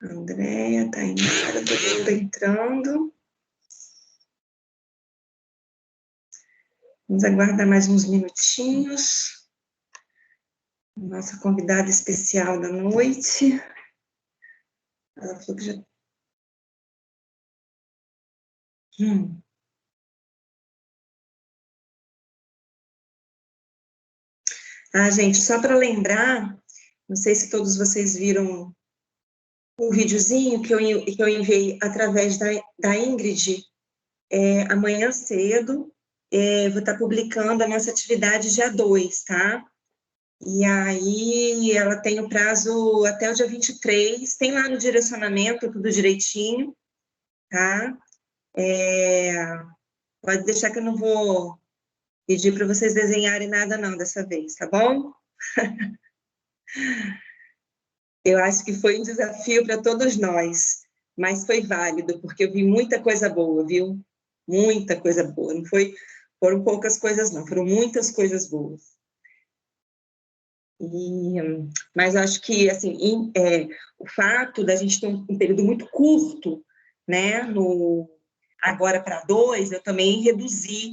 Andréia, Tainara, todo mundo entrando. Vamos aguardar mais uns minutinhos. Nossa convidada especial da noite. Ela falou que já... gente, só para lembrar, não sei se todos vocês viram um videozinho que eu enviei através da Ingrid, amanhã cedo, vou estar publicando a nossa atividade dia 2, tá? E aí ela tem o prazo até o dia 23, tem lá no direcionamento tudo direitinho, tá? Pode deixar que eu não vou pedir para vocês desenharem nada não dessa vez, tá bom? Eu acho que foi um desafio para todos nós, mas foi válido, porque eu vi muita coisa boa, viu? Muita coisa boa, não foram poucas coisas não, foram muitas coisas boas. Mas eu acho que, assim, o fato da gente ter um período muito curto, né, agora para 2, eu também reduzi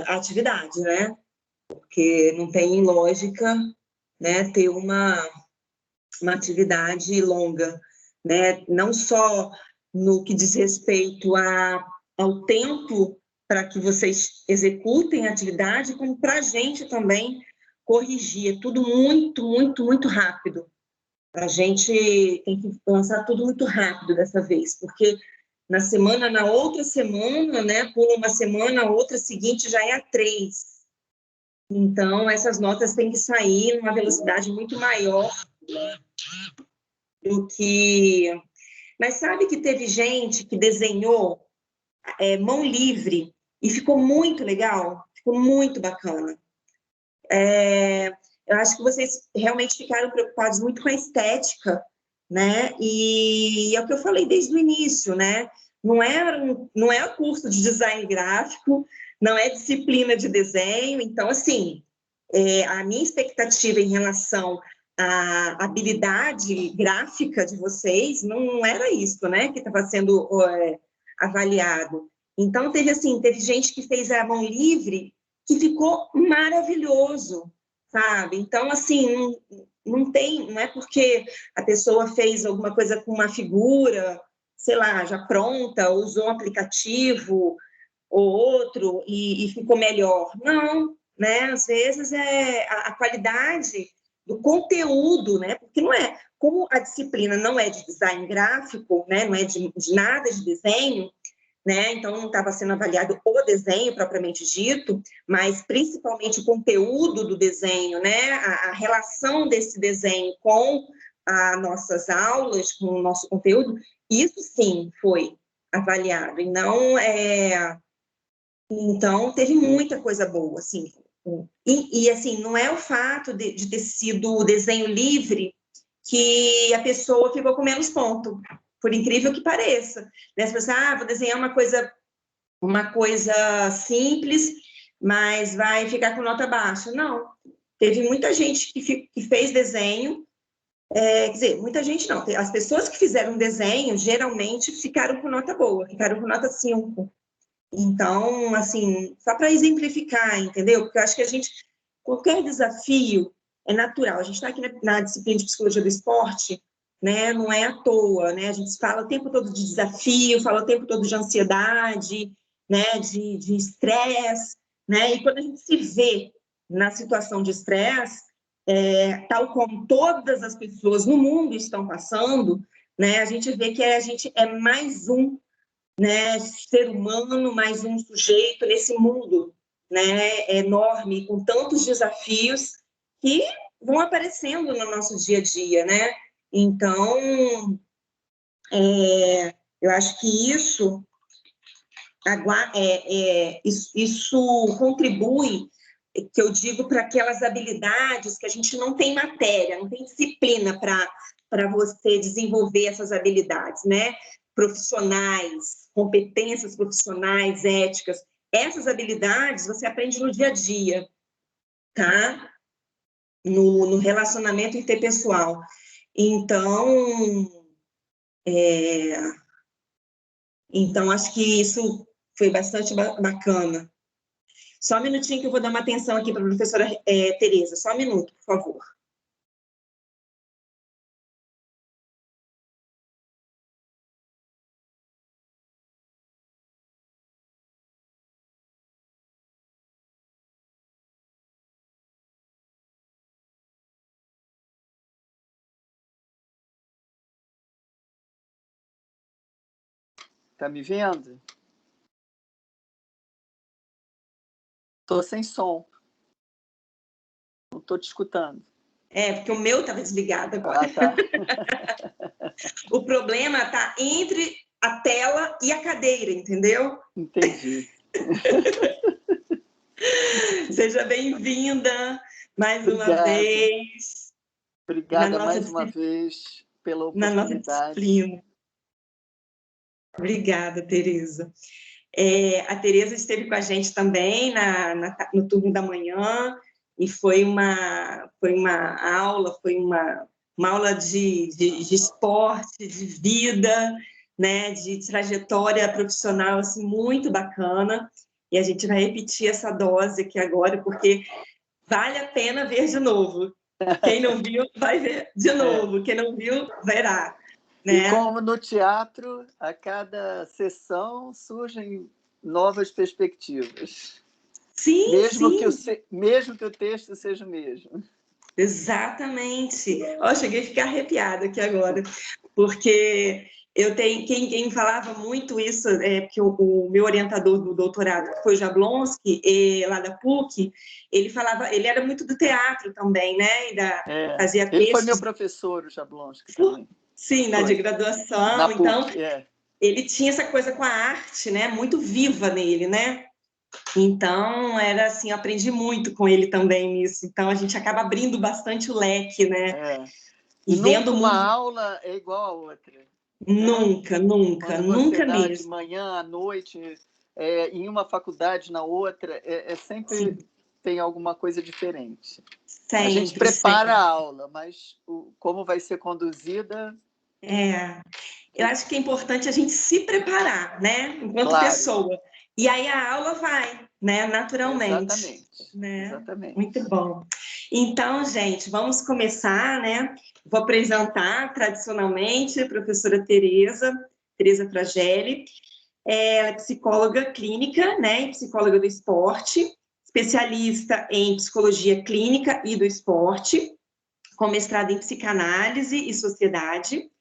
a atividade, né, porque não tem lógica, né, ter uma atividade longa, né, não só no que diz respeito ao tempo para que vocês executem a atividade, como para a gente também corrigir, é tudo muito, muito, muito rápido. A gente tem que lançar tudo muito rápido dessa vez, porque na outra semana, né, pula uma semana, a outra seguinte já é a 3. Então, essas notas têm que sair numa velocidade muito maior do que... Mas sabe que teve gente que desenhou mão livre e ficou muito legal, ficou muito bacana. Eu acho que vocês realmente ficaram preocupados muito com a estética, né? E é o que eu falei desde o início, né? Não é curso de design gráfico, não é disciplina de desenho. Então, assim, a minha expectativa em relação à habilidade gráfica de vocês não era isso, né? Que estava sendo avaliado. Então, teve gente que fez a mão livre que ficou maravilhoso, sabe? Então, assim, não é porque a pessoa fez alguma coisa com uma figura, sei lá, já pronta, usou um aplicativo ou outro e ficou melhor. Não, né? Às vezes a qualidade do conteúdo, né? Porque não é, como a disciplina não é de design gráfico, né? Não é de nada de desenho, né? Então, não estava sendo avaliado o desenho propriamente dito, mas principalmente o conteúdo do desenho, né? A relação desse desenho com as nossas aulas, com o nosso conteúdo, isso sim foi avaliado. E não Então, teve muita coisa boa, assim. Assim, não é o fato de ter sido desenho livre que a pessoa ficou com menos ponto, por incrível que pareça. Né? As pessoas, vou desenhar uma coisa simples, mas vai ficar com nota baixa. Não. Teve muita gente que fez desenho, quer dizer, muita gente não. As pessoas que fizeram desenho, geralmente, ficaram com nota boa, ficaram com nota 5. Então, assim, só para exemplificar, entendeu? Porque eu acho que qualquer desafio é natural. A gente está aqui na disciplina de Psicologia do Esporte, né? Não é à toa, né? A gente fala o tempo todo de desafio, fala o tempo todo de ansiedade, né? De estresse, né? E quando a gente se vê na situação de estresse, tal como todas as pessoas no mundo estão passando, né? A gente vê que a gente é mais um, né, ser humano, mais um sujeito nesse mundo, né, enorme, com tantos desafios que vão aparecendo no nosso dia a dia, né? Então, eu acho que isso contribui que eu digo para aquelas habilidades que a gente não tem matéria, não tem disciplina para você desenvolver essas habilidades, né? Profissionais, competências profissionais, éticas. Essas habilidades você aprende no dia a dia, tá? No relacionamento interpessoal. Então, acho que isso foi bastante bacana. Só um minutinho que eu vou dar uma atenção aqui para a professora Tereza. Só um minuto, por favor. Tá me vendo? Tô sem som. Não tô te escutando. Porque o meu estava desligado agora. Tá. O problema está entre a tela e a cadeira, entendeu? Entendi. Seja bem-vinda mais uma vez. Obrigada mais uma vez pela oportunidade. Na nossa disciplina. Obrigada, Tereza. A Tereza esteve com a gente também no turno da manhã e foi uma aula, foi uma aula de esporte, de vida, né, de trajetória profissional assim, muito bacana. E a gente vai repetir essa dose aqui agora, porque vale a pena ver de novo. Quem não viu, vai ver de novo. Quem não viu, verá. Né? E como no teatro, a cada sessão surgem novas perspectivas. Sim, mesmo que o texto seja o mesmo. Exatamente. Cheguei a ficar arrepiada aqui agora, porque eu tenho quem falava muito isso, porque o meu orientador do doutorado, que foi o Jablonski, lá da PUC, ele falava, ele era muito do teatro também, né? Fazia textos. Ele foi meu professor, o Jablonski, também. Sim, de graduação. Na PUC, então, ele tinha essa coisa com a arte, né? Muito viva nele, né? Então, era assim, eu aprendi muito com ele também nisso. Então, a gente acaba abrindo bastante o leque, né? E vendo uma aula é igual a outra. Nunca, né? nunca, Quando nunca você dá mesmo. De manhã, à noite, em uma faculdade, na outra, sempre Sim. Tem alguma coisa diferente. Sempre, a gente prepara sempre. a aula, mas como vai ser conduzida... Eu acho que é importante a gente se preparar, né? Enquanto pessoa. E aí a aula vai, né? Naturalmente. Exatamente. Né? Exatamente. Muito bom. Então, gente, vamos começar, né? Vou apresentar tradicionalmente a professora Tereza Fragelli. Ela é psicóloga clínica, né? E psicóloga do esporte, especialista em psicologia clínica e do esporte, com mestrado em psicanálise e sociedade.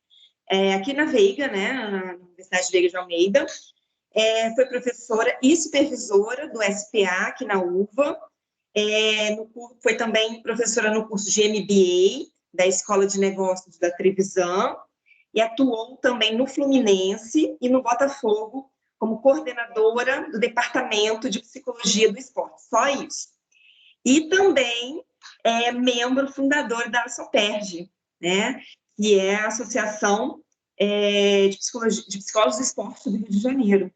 Aqui na Veiga, né, na Universidade Veiga de Almeida, foi professora e supervisora do SPA aqui na UVA, foi também professora no curso de MBA da Escola de Negócios da Trevisan e atuou também no Fluminense e no Botafogo como coordenadora do Departamento de Psicologia do Esporte, só isso. E também é membro fundador da ASOPERJ, né, que é a Associação de Psicólogos do Esporte do Rio de Janeiro,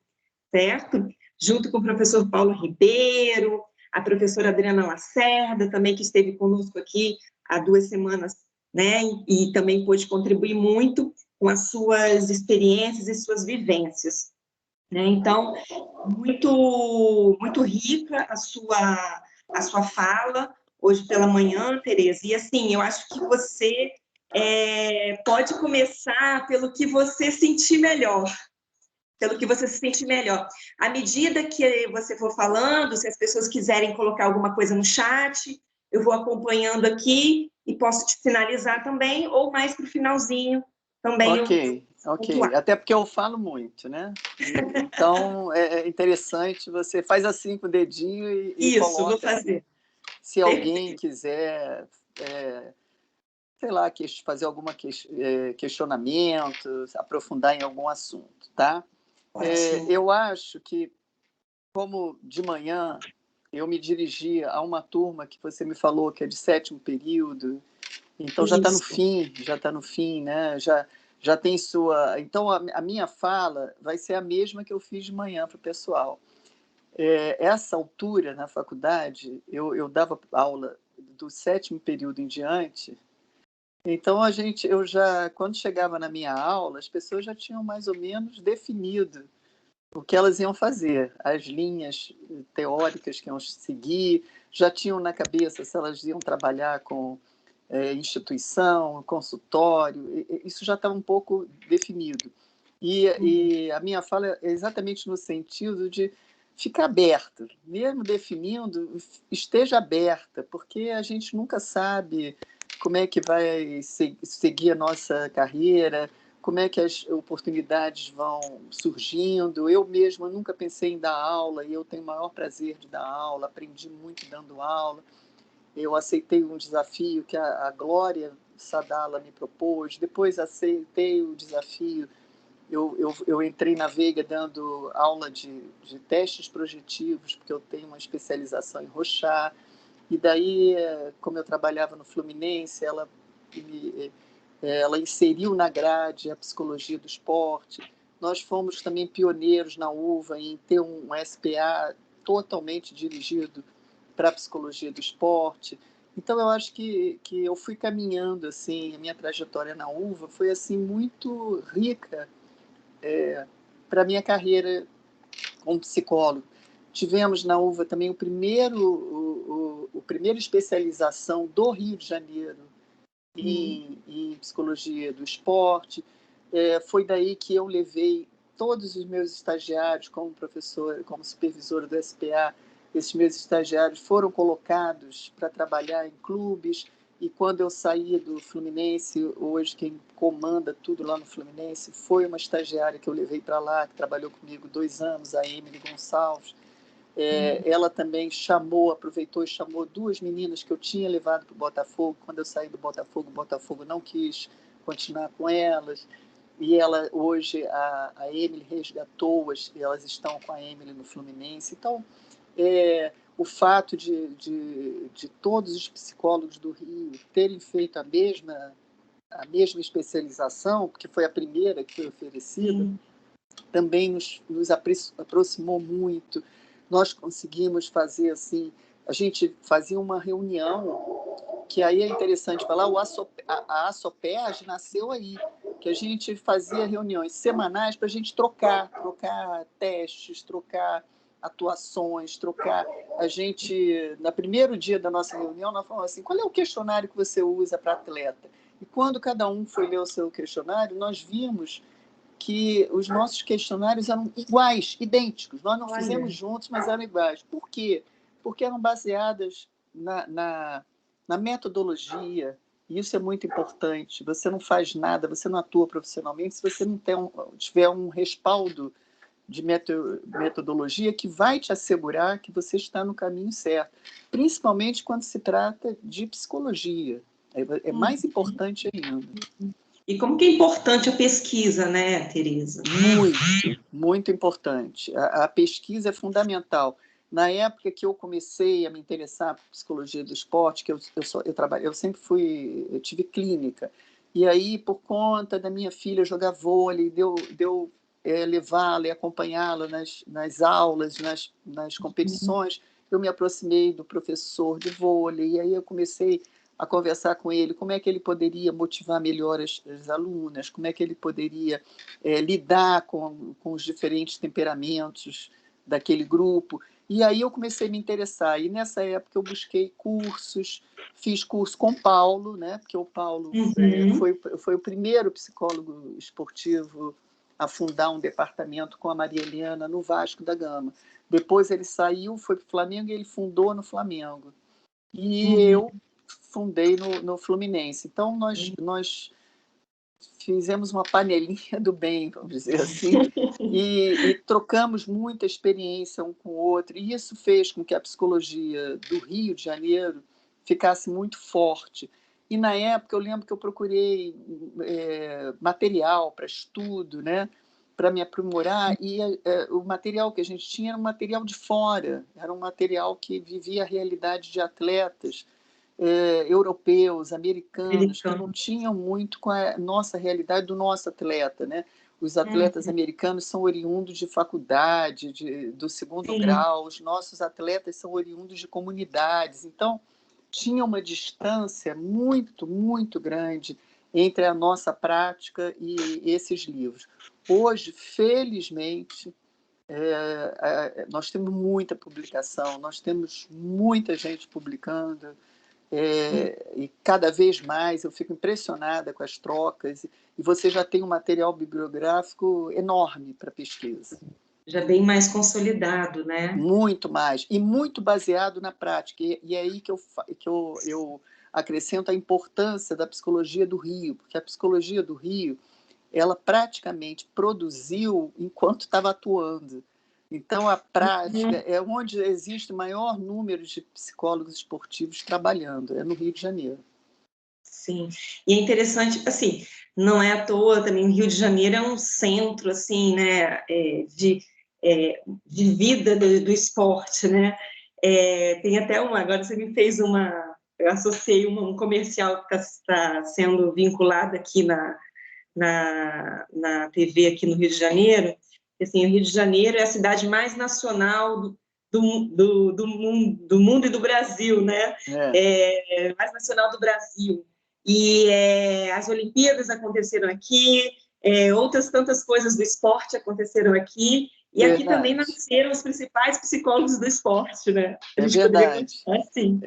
certo? Junto com o professor Paulo Ribeiro, a professora Adriana Lacerda, também que esteve conosco aqui há 2 semanas, né, e também pôde contribuir muito com as suas experiências e suas vivências. Né? Então, muito, muito rica a sua fala hoje pela manhã, Tereza, e assim, eu acho que você pode começar pelo que você sentir melhor, À medida que você for falando, se as pessoas quiserem colocar alguma coisa no chat, eu vou acompanhando aqui e posso te sinalizar também, ou mais para o finalzinho também. Ok. Até porque eu falo muito, né? Então, é interessante, você faz assim com o dedinho e Isso, coloca. Vou fazer. Se alguém quiser, sei lá, fazer algum questionamento, aprofundar em algum assunto, tá? Eu acho que, como de manhã eu me dirigi a uma turma que você me falou que é de 7º período, então Isso. já está no fim, né? Já tem sua... Então, a minha fala vai ser a mesma que eu fiz de manhã para o pessoal. Essa altura, na faculdade, eu dava aula do 7º período em diante, então quando chegava na minha aula, as pessoas já tinham mais ou menos definido o que elas iam fazer, as linhas teóricas que iam seguir, já tinham na cabeça se elas iam trabalhar com instituição, consultório, isso já estava um pouco definido. E a minha fala é exatamente no sentido de ficar aberta, mesmo definindo, esteja aberta, porque a gente nunca sabe como é que vai seguir a nossa carreira, como é que as oportunidades vão surgindo. Eu mesma nunca pensei em dar aula e eu tenho o maior prazer de dar aula, aprendi muito dando aula. Eu aceitei um desafio que a Glória Sadala me propôs, depois aceitei o desafio, eu entrei na Veiga dando aula de testes projetivos, porque eu tenho uma especialização em Rochá, e daí, como eu trabalhava no Fluminense, ela inseriu na grade a psicologia do esporte. Nós fomos também pioneiros na UVA em ter um SPA totalmente dirigido para a psicologia do esporte. Então, eu acho que eu fui caminhando, assim, a minha trajetória na UVA foi assim muito rica para a minha carreira como psicólogo. Tivemos na UVA também o primeiro especialização do Rio de Janeiro em psicologia do esporte. Foi daí que eu levei todos os meus estagiários como professora, como supervisora do SPA. Esses meus estagiários foram colocados para trabalhar em clubes, e quando eu saí do Fluminense, hoje quem comanda tudo lá no Fluminense foi uma estagiária que eu levei para lá, que trabalhou comigo 2 anos, a Emily Gonçalves. Ela também aproveitou e chamou 2 meninas que eu tinha levado para o Botafogo. Quando eu saí do Botafogo, o Botafogo não quis continuar com elas. E ela, hoje, a Emily resgatou-as, e elas estão com a Emily no Fluminense. Então, o fato de todos os psicólogos do Rio terem feito a mesma especialização, porque foi a primeira que foi oferecida, também nos aproximou muito. Nós conseguimos fazer assim, a gente fazia uma reunião, que aí é interessante falar, a ASOPEAG nasceu aí, que a gente fazia reuniões semanais para a gente trocar testes, trocar atuações, a gente, no primeiro dia da nossa reunião, nós falamos assim, qual é o questionário que você usa para atleta? E quando cada um foi ler o seu questionário, nós vimos que os nossos questionários eram iguais, idênticos. Nós não fizemos juntos, mas eram iguais. Por quê? Porque eram baseadas na metodologia, e isso é muito importante. Você não faz nada, você não atua profissionalmente se você não tiver um respaldo de metodologia que vai te assegurar que você está no caminho certo, principalmente quando se trata de psicologia. É mais importante ainda. E como que é importante a pesquisa, né, Tereza? Muito, muito importante. A pesquisa é fundamental. Na época que eu comecei a me interessar por psicologia do esporte, que eu sempre eu tive clínica, e aí, por conta da minha filha jogar vôlei, deu levá-la e acompanhá-la nas aulas, nas competições, eu me aproximei do professor de vôlei, e aí eu comecei a conversar com ele, como é que ele poderia motivar melhor as alunas, como é que ele poderia lidar com os diferentes temperamentos daquele grupo. E aí eu comecei a me interessar. E nessa época eu busquei cursos, fiz curso com o Paulo, né? Porque o Paulo foi o primeiro psicólogo esportivo a fundar um departamento com a Maria Eliana no Vasco da Gama. Depois ele saiu, foi para o Flamengo e ele fundou no Flamengo. E eu fundei no Fluminense. Então, nós fizemos uma panelinha do bem, vamos dizer assim, e trocamos muita experiência um com o outro. E isso fez com que a psicologia do Rio de Janeiro ficasse muito forte. E, na época, eu lembro que eu procurei material para estudo, né? para me aprimorar, e o material que a gente tinha era um material de fora, era um material que vivia a realidade de atletas europeus, americanos, que não Americano. tinham muito com a nossa realidade do nosso atleta, né? Os atletas americanos são oriundos de faculdade, do segundo Sim. grau, os nossos atletas são oriundos de comunidades, então tinha uma distância muito, muito grande entre a nossa prática e esses livros. Hoje, felizmente, nós temos muita publicação, nós temos muita gente publicando, e cada vez mais eu fico impressionada com as trocas, e você já tem um material bibliográfico enorme para pesquisa. Já bem mais consolidado, né? Muito mais, e muito baseado na prática. E é aí que eu acrescento a importância da psicologia do Rio, porque a psicologia do Rio, ela praticamente produziu enquanto estava atuando. Então, a prática é onde existe o maior número de psicólogos esportivos trabalhando, é no Rio de Janeiro. Sim, e é interessante, assim, não é à toa também, o Rio de Janeiro é um centro, assim, né, de vida do esporte, né, tem até agora você me fez eu associei um comercial que está sendo vinculado aqui na TV aqui no Rio de Janeiro, assim, o Rio de Janeiro é a cidade mais nacional do mundo e do Brasil, né, mais nacional do Brasil. E as Olimpíadas aconteceram aqui, outras tantas coisas do esporte aconteceram aqui, e aqui também Verdade. nasceram os principais psicólogos do esporte, né? A É gente poderia verdade. continuar assim.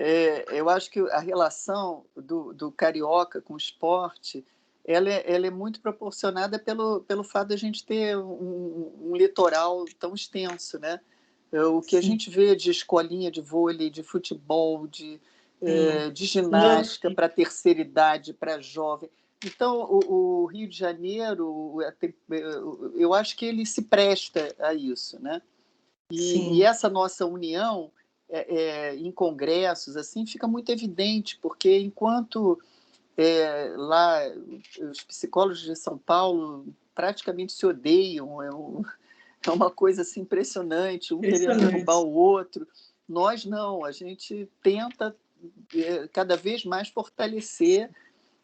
Eu acho que a relação do carioca com o esporte, ela é muito proporcionada pelo fato de a gente ter um litoral tão extenso, né? O que a Sim, gente vê de escolinha de vôlei, de futebol, sim. de ginástica para terceira idade, para jovem. Então, o Rio de Janeiro, eu acho que ele se presta a isso, né? E Sim. essa nossa união em congressos assim fica muito evidente, porque enquanto lá os psicólogos de São Paulo praticamente se odeiam, é uma coisa assim, impressionante, um querendo derrubar Impressionante. o outro, nós não, a gente tenta cada vez mais fortalecer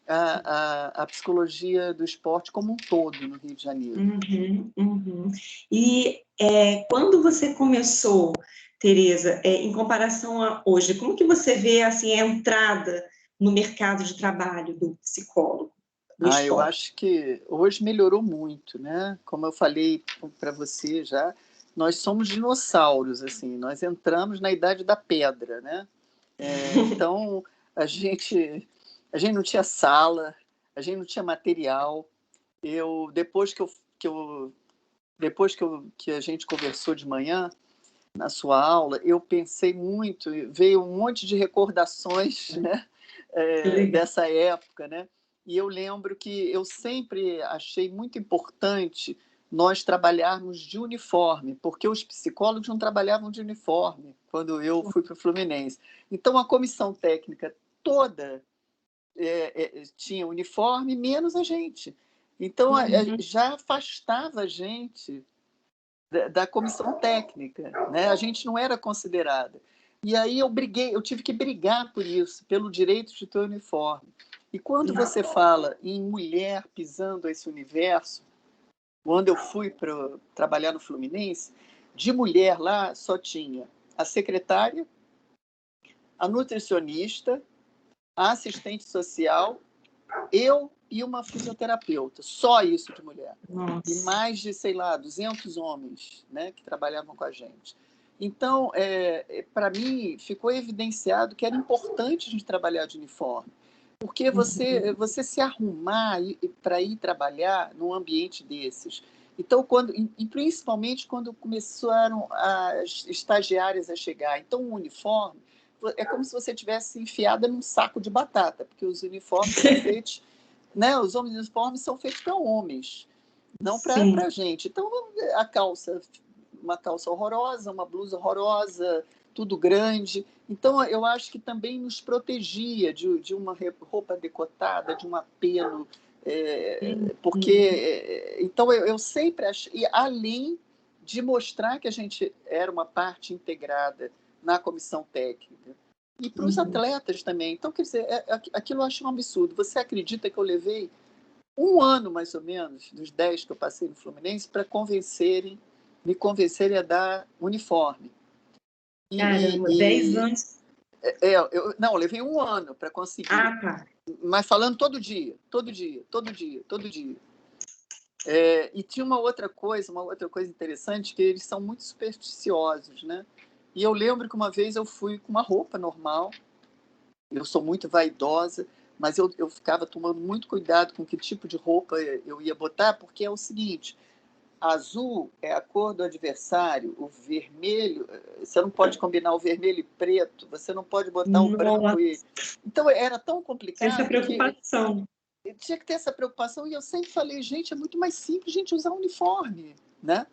a psicologia do esporte como um todo no Rio de Janeiro. Uhum, uhum. E quando você começou, Tereza, em comparação a hoje, como que você vê assim, a entrada no mercado de trabalho do psicólogo, do Eu esporte? acho que hoje melhorou muito, né? Como eu falei para você já, nós somos dinossauros, assim, nós entramos na idade da pedra, né? Então, a gente, a gente não tinha sala, a gente não tinha material. Depois que a gente conversou de manhã na sua aula, eu pensei muito, veio um monte de recordações, né, Que legal. dessa época, né? E eu lembro que eu sempre achei muito importante nós trabalharmos de uniforme, porque os psicólogos não trabalhavam de uniforme quando eu fui para o Fluminense. Então, a comissão técnica toda tinha uniforme, menos a gente. Então, Uhum. já afastava a gente da comissão técnica, né? A gente não era considerada. E aí eu tive que brigar por isso, pelo direito de ter uniforme. E quando você fala em mulher pisando esse universo, quando eu fui para trabalhar no Fluminense, de mulher lá só tinha a secretária, a nutricionista, a assistente social, eu e uma fisioterapeuta, só isso de mulher. E Nossa. mais de, sei lá, 200 homens, né, que trabalhavam com a gente. Então, para mim, ficou evidenciado que era importante a gente trabalhar de uniforme, porque você se arrumar para ir trabalhar num ambiente desses. Então, e principalmente quando começaram as estagiárias a chegar, então o uniforme é como se você tivesse enfiada num saco de batata, porque os uniformes são feitos, né? Os uniformes são feitos para homens, não para Sim. a gente. Então, uma calça horrorosa, uma blusa horrorosa, tudo grande. Então, eu acho que também nos protegia de uma roupa decotada, de um apelo Porque, então, eu sempre achei, e além de mostrar que a gente era uma parte integrada na comissão técnica, e para os atletas também. Então, quer dizer, aquilo eu acho um absurdo. Você acredita que eu levei um ano, mais ou menos, dos 10 que eu passei no Fluminense, para me convencerem a dar uniforme. Caramba, 10 anos. Não, eu levei um ano para conseguir. Ah, tá. Mas falando todo dia, todo dia, todo dia, todo dia. E tinha uma outra coisa interessante, que eles são muito supersticiosos, né? E eu lembro que uma vez eu fui com uma roupa normal, eu sou muito vaidosa, mas eu ficava tomando muito cuidado com que tipo de roupa eu ia botar, porque é o seguinte: azul é a cor do adversário, o vermelho, você não pode combinar o vermelho e preto, você não pode botar o branco e... Então, era tão complicado essa preocupação. que tinha que ter essa preocupação, e eu sempre falei, gente, é muito mais simples a gente usar uniforme, né?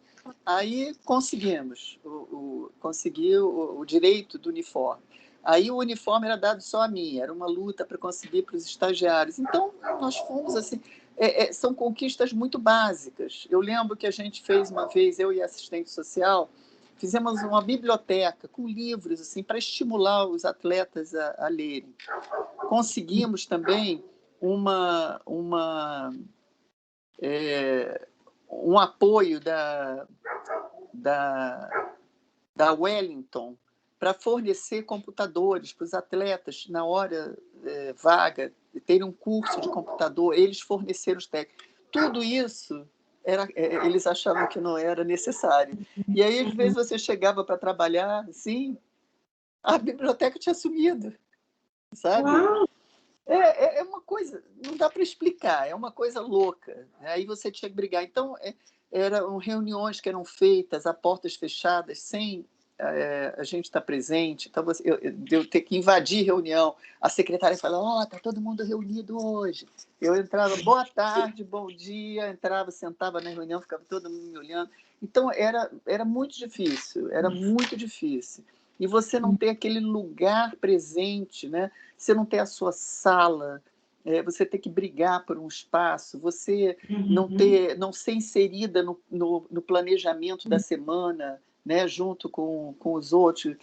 Aí conseguimos, consegui o direito do uniforme. Aí o uniforme era dado só a mim, era uma luta para conseguir para os estagiários. Então, nós fomos assim... são conquistas muito básicas. Eu lembro que a gente fez uma vez, eu e a assistente social, fizemos uma biblioteca com livros assim, para estimular os atletas a lerem. Conseguimos também um apoio da Wellington para fornecer computadores para os atletas na hora vaga, terem um curso de computador, eles forneceram os técnicos. Tudo isso eles achavam que não era necessário. E aí, às vezes, você chegava para trabalhar, assim, a biblioteca tinha sumido, sabe? Uau! É uma coisa, não dá para explicar, é uma coisa louca. Aí você tinha que brigar. Então, eram reuniões que eram feitas a portas fechadas, sem a gente estar presente. Então, eu ter que invadir reunião. A secretária fala, está todo mundo reunido hoje. Eu entrava, boa tarde, bom dia, entrava, sentava na reunião, ficava todo mundo me olhando. Então, era muito difícil, era muito difícil. E você não ter aquele lugar presente, né? Você não ter a sua sala, você ter que brigar por um espaço, você não ser inserida no planejamento da semana, né, junto com os outros,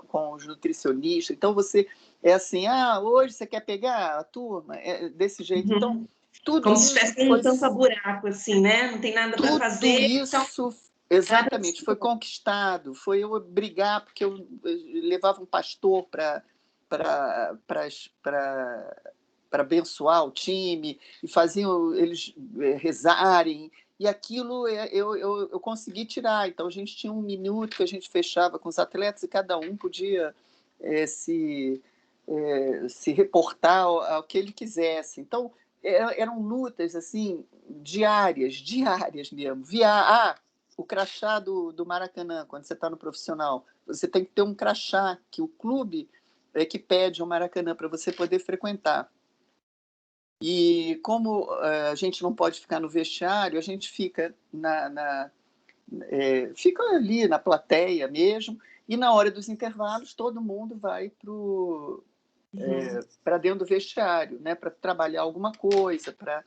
com os nutricionistas. Então, você é assim, hoje você quer pegar a turma? Desse jeito. Então, tudo como se isso estivesse um tampa-buraco, assim, né? Não tem nada para fazer. Tudo isso, exatamente, foi conquistado. Foi eu brigar, porque eu levava um pastor para abençoar o time, e faziam eles rezarem, e aquilo eu consegui tirar. Então, a gente tinha um minuto que a gente fechava com os atletas, e cada um podia se reportar ao que ele quisesse. Então, eram lutas assim, diárias mesmo. O crachá do Maracanã, quando você está no profissional, você tem que ter um crachá que o clube que pede o Maracanã para você poder frequentar. E como a gente não pode ficar no vestiário, a gente fica fica ali na plateia mesmo, e na hora dos intervalos todo mundo vai para dentro do vestiário, né, para trabalhar alguma coisa, para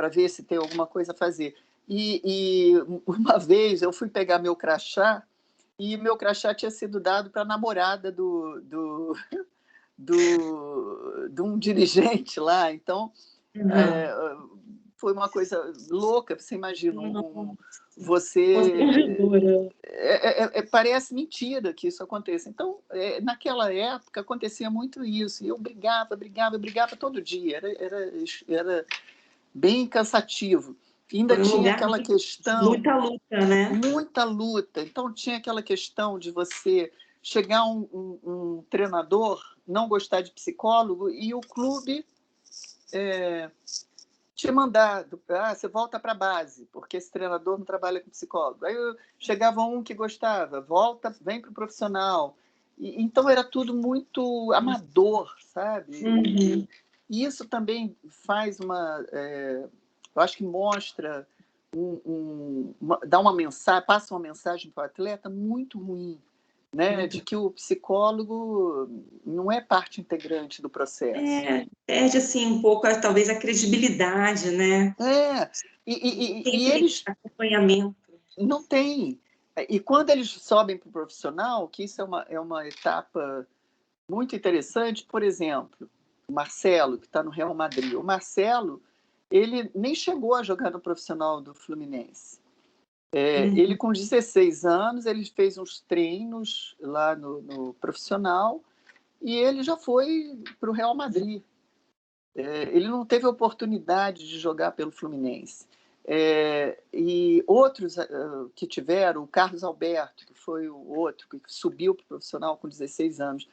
ver se tem alguma coisa a fazer. E uma vez eu fui pegar meu crachá, e meu crachá tinha sido dado para a namorada de um dirigente lá. Então, foi uma coisa louca. Você imagina, parece mentira que isso aconteça. Então, naquela época, acontecia muito isso. E eu brigava todo dia. Era bem cansativo. Ainda tinha aquela questão... Muita luta, né? Muita luta. Então, tinha aquela questão de você chegar um treinador, não gostar de psicólogo, e o clube te mandar, você volta para a base, porque esse treinador não trabalha com psicólogo. Aí chegava um que gostava, vem para o profissional. Então, era tudo muito amador, sabe? E isso também faz eu acho que mostra, dá uma mensagem, passa uma mensagem para o atleta muito ruim, né, de que o psicólogo não é parte integrante do processo. Perde assim um pouco, talvez, a credibilidade, né? É, Tem e aquele eles acompanhamento. não têm. E quando eles sobem para o profissional, que isso é uma etapa muito interessante, por exemplo, o Marcelo, que está no Real Madrid. O Marcelo, ele nem chegou a jogar no profissional do Fluminense. Ele, com 16 anos, ele fez uns treinos lá no profissional e ele já foi para o Real Madrid. Ele não teve oportunidade de jogar pelo Fluminense. E outros que tiveram, o Carlos Alberto, que foi o outro que subiu para o profissional com 16 anos,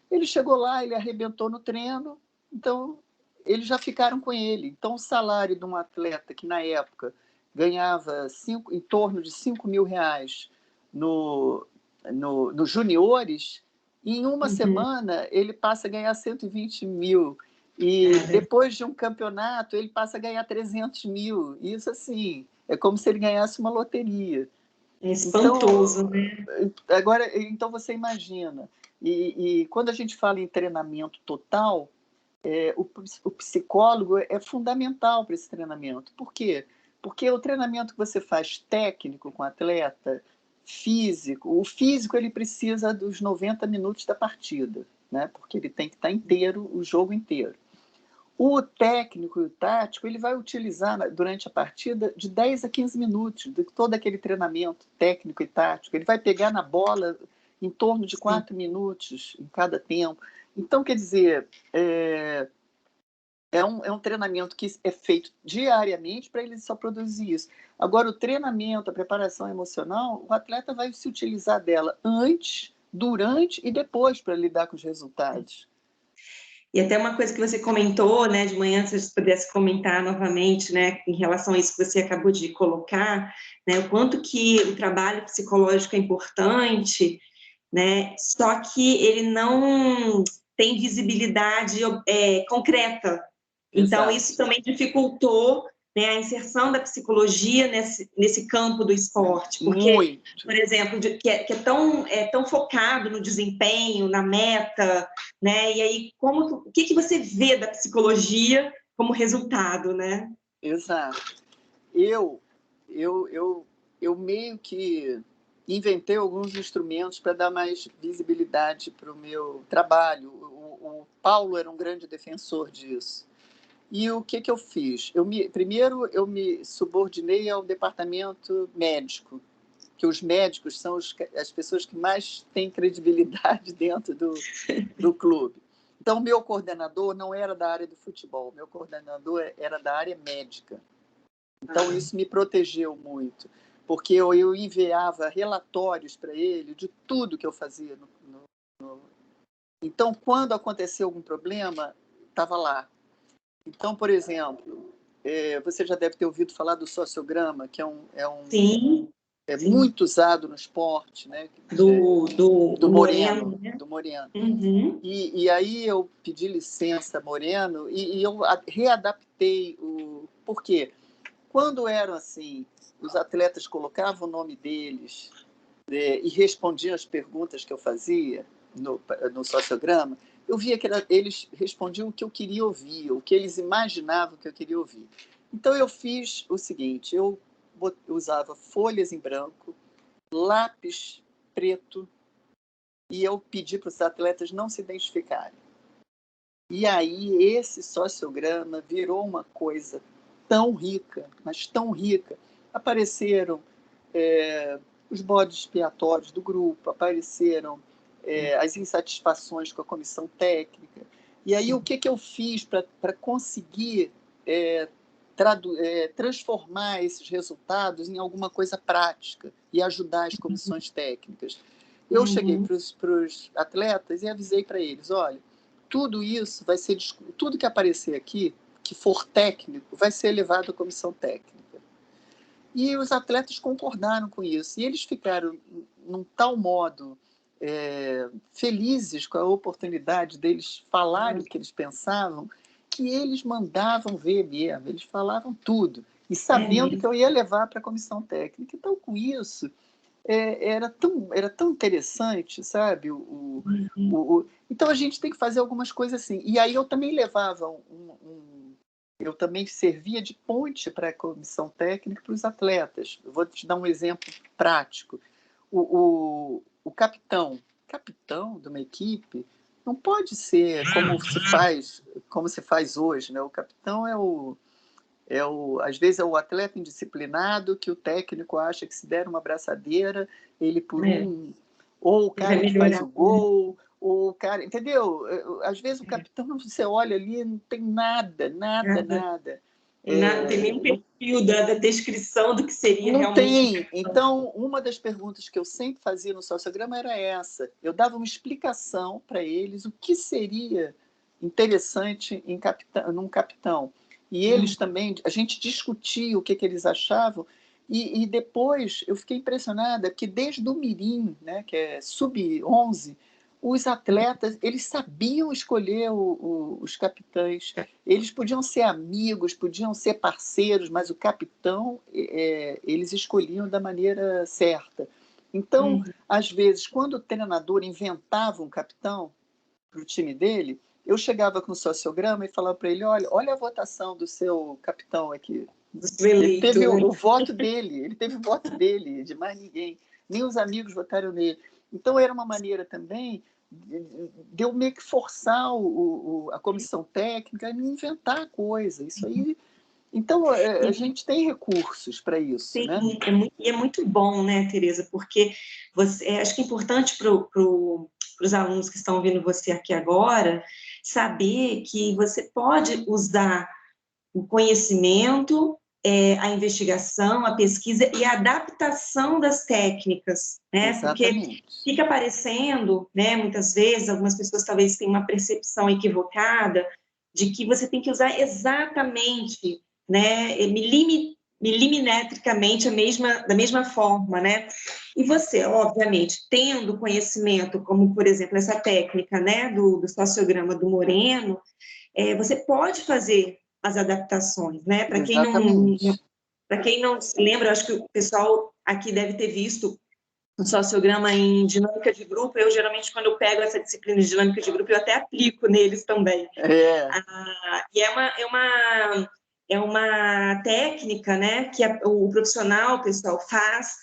ele chegou lá, ele arrebentou no treino, então eles já ficaram com ele. Então, o salário de um atleta que, na época, ganhava em torno de R$ 5.000 no juniores, em uma semana ele passa a ganhar 120 mil. E depois de um campeonato, ele passa a ganhar 300 mil. Isso, assim, é como se ele ganhasse uma loteria. É espantoso, então, né? Agora, então você imagina. E quando a gente fala em treinamento total, o psicólogo é fundamental para esse treinamento. Por quê? Porque o treinamento que você faz técnico com o atleta, físico, o físico ele precisa dos 90 minutos da partida, né? Porque ele tem que estar inteiro, o jogo inteiro. O técnico e o tático ele vai utilizar durante a partida de 10 a 15 minutos de todo aquele treinamento técnico e tático. Ele vai pegar na bola em torno de 4 minutos em cada tempo. Então, quer dizer, é um treinamento que é feito diariamente para ele só produzir isso. Agora, o treinamento, a preparação emocional, o atleta vai se utilizar dela antes, durante e depois para lidar com os resultados. E até uma coisa que você comentou, né, de manhã, se você pudesse comentar novamente, né, em relação a isso que você acabou de colocar, né, o quanto que o trabalho psicológico é importante, né, só que ele não tem visibilidade concreta. Então, Exato. isso também dificultou, né, a inserção da psicologia nesse campo do esporte, porque, Muito. por exemplo, que é tão focado no desempenho, na meta, né? E aí, o que você vê da psicologia como resultado, né? Exato. Eu, eu meio que inventei alguns instrumentos para dar mais visibilidade para o meu trabalho. O Paulo era um grande defensor disso. E o que eu fiz? Primeiro, eu me subordinei ao departamento médico, que os médicos são as pessoas que mais têm credibilidade dentro do clube. Então, o meu coordenador não era da área do futebol, meu coordenador era da área médica. Então, isso me protegeu muito, porque eu enviava relatórios para ele de tudo que eu fazia. Então, quando aconteceu algum problema, estava lá. Então, por exemplo, você já deve ter ouvido falar do sociograma, que Sim, sim. muito usado no esporte, né? Do Moreno, né? Do Moreno. Uhum. E aí eu pedi licença, Moreno, e eu readaptei o... Por quê? Quando eram assim, os atletas colocavam o nome deles e respondiam as perguntas que eu fazia no sociograma, eu via que eles respondiam o que eu queria ouvir, o que eles imaginavam que eu queria ouvir. Então, eu fiz o seguinte, eu usava folhas em branco, lápis preto, e eu pedi para os atletas não se identificarem. E aí, esse sociograma virou uma coisa tão rica, mas tão rica. Apareceram os bodes expiatórios do grupo, apareceram as insatisfações com a comissão técnica. E aí, o que eu fiz para conseguir transformar esses resultados em alguma coisa prática e ajudar as comissões técnicas? Eu cheguei para os atletas e avisei para eles, olha, tudo isso vai ser... Tudo que aparecer aqui, que for técnico, vai ser levado à comissão técnica. E os atletas concordaram com isso. E eles ficaram, num tal modo, felizes com a oportunidade deles falarem o que eles pensavam, que eles mandavam ver mesmo, eles falavam tudo. E sabendo que eu ia levar para a comissão técnica. Então, com isso, era tão interessante, sabe? Então a gente tem que fazer algumas coisas assim. E aí eu também levava eu também servia de ponte para a comissão técnica para os atletas. Eu vou te dar um exemplo prático. O capitão de uma equipe não pode ser como se faz hoje, né? O capitão às vezes é o atleta indisciplinado que o técnico acha que se der uma abraçadeira, ele ou o cara que faz o gol, ou o cara, entendeu? Às vezes o capitão, você olha ali, não tem nada. Não tem nem perfil da descrição do que seria não realmente. Tem. Então, uma das perguntas que eu sempre fazia no sociograma era essa. Eu dava uma explicação para eles o que seria interessante num capitão. E eles também, a gente discutia o que eles achavam, e depois eu fiquei impressionada que desde o Mirim, né, que é sub-11, os atletas, eles sabiam escolher os capitães. Eles podiam ser amigos, podiam ser parceiros, mas o capitão, eles escolhiam da maneira certa. Então, às vezes, quando o treinador inventava um capitão para o time dele, eu chegava com o sociograma e falava para ele, olha a votação do seu capitão aqui. Ele teve o voto dele, de mais ninguém. Nem os amigos votaram nele. Então, era uma maneira também de eu meio que forçar a comissão técnica a me inventar coisa. Isso aí. Então, a gente tem recursos para isso. Sim, né? É muito bom, né, Tereza? Porque acho que é importante para os alunos que estão ouvindo você aqui agora saber que você pode usar o conhecimento, a investigação, a pesquisa e a adaptação das técnicas, né? Exatamente. Porque fica parecendo, né, muitas vezes, algumas pessoas talvez tenham uma percepção equivocada de que você tem que usar exatamente, né, milimetricamente da mesma forma, né? E você, obviamente, tendo conhecimento, como, por exemplo, essa técnica, né, do sociograma do Moreno, você pode fazer as adaptações, né? Para quem não se lembra, eu acho que o pessoal aqui deve ter visto um sociograma em dinâmica de grupo. Eu, geralmente, quando eu pego essa disciplina de dinâmica de grupo, eu até aplico neles também. E é uma técnica, né, que o profissional, o pessoal, faz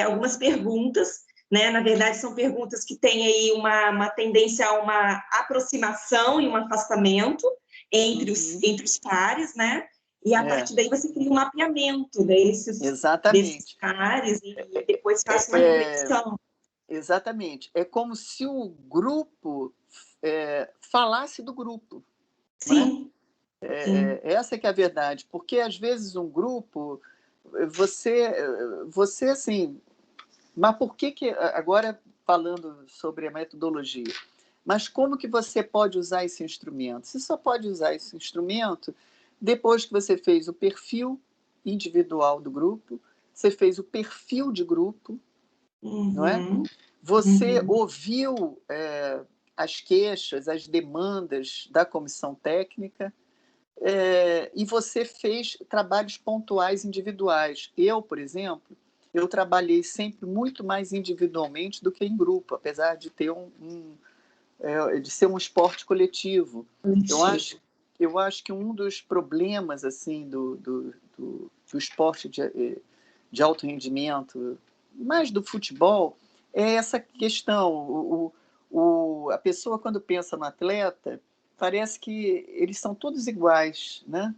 algumas perguntas, né? Na verdade, são perguntas que têm aí uma tendência a uma aproximação e um afastamento entre os pares, né? E a partir daí você cria um mapeamento desses pares e depois faz uma reflexão. Exatamente. É como se o grupo falasse do grupo. Sim. Essa que é a verdade. Porque, às vezes, um grupo, você assim... Mas por que agora falando sobre a metodologia, mas como que você pode usar esse instrumento? Você só pode usar esse instrumento depois que você fez o perfil individual do grupo, você fez o perfil de grupo, não é? Você ouviu as queixas, as demandas da comissão técnica, e você fez trabalhos pontuais individuais. Eu, por exemplo, eu trabalhei sempre muito mais individualmente do que em grupo, apesar de ter de ser um esporte coletivo. Eu acho que um dos problemas assim do esporte de alto rendimento, mais do futebol, é essa questão. A pessoa, quando pensa no atleta, parece que eles são todos iguais, né?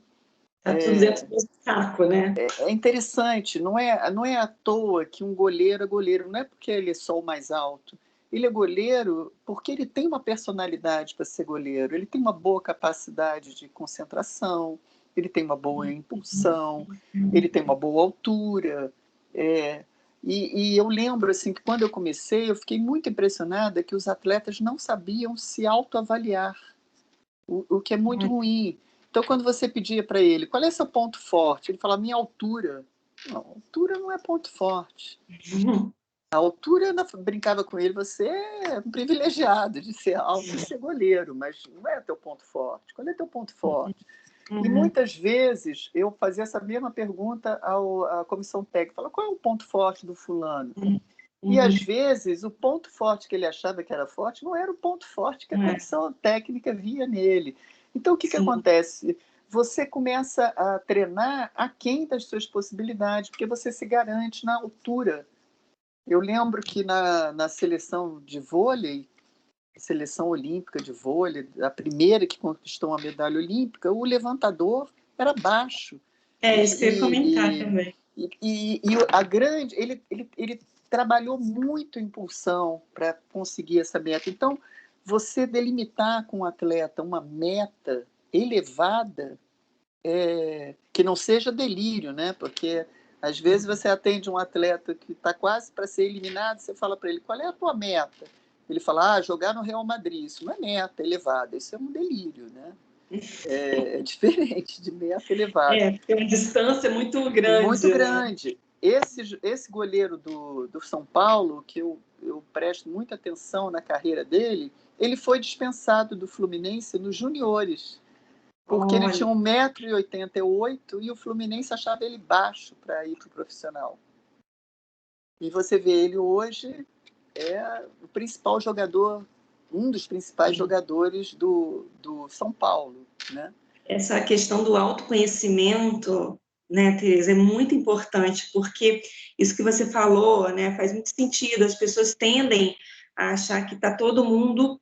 Está tudo dentro do saco, né? É interessante, não é à toa que um goleiro é goleiro, não é porque ele é só o mais alto. Ele é goleiro porque ele tem uma personalidade para ser goleiro, ele tem uma boa capacidade de concentração, ele tem uma boa impulsão, ele tem uma boa altura. E eu lembro assim, que quando eu comecei, eu fiquei muito impressionada que os atletas não sabiam se autoavaliar, o que é muito ruim. Então, quando você pedia para ele, qual é seu ponto forte? Ele fala, minha altura. Não, altura não é ponto forte. A altura, eu brincava com ele, você é um privilegiado de ser alto e ser goleiro, mas não é teu ponto forte. Qual é teu ponto forte? E muitas vezes eu fazia essa mesma pergunta à comissão técnica. Fala, qual é o ponto forte do fulano? E, às vezes, o ponto forte que ele achava que era forte não era o ponto forte que a comissão técnica via nele. Então, o que acontece? Você começa a treinar aquém das suas possibilidades, porque você se garante na altura. Eu lembro que na seleção de vôlei, seleção olímpica de vôlei, a primeira que conquistou uma medalha olímpica, o levantador era baixo. Isso que eu ia comentar também. E ele trabalhou muito em impulsão para conseguir essa meta. Então, você delimitar com o atleta uma meta elevada, que não seja delírio, né? Porque às vezes você atende um atleta que está quase para ser eliminado, você fala para ele, qual é a tua meta? Ele fala, jogar no Real Madrid. Isso não é meta elevada, isso é um delírio, né? É diferente de meta elevada. Tem uma distância muito grande. Muito grande. Esse goleiro do São Paulo, que eu presto muita atenção na carreira dele, ele foi dispensado do Fluminense nos juniores, porque ele tinha 1,88 m e o Fluminense achava ele baixo para ir para o profissional. E você vê ele hoje, o principal jogador, um dos principais jogadores do São Paulo, né? Essa questão do autoconhecimento, né, Tereza, é muito importante, porque isso que você falou, né, faz muito sentido. As pessoas tendem a achar que está todo mundo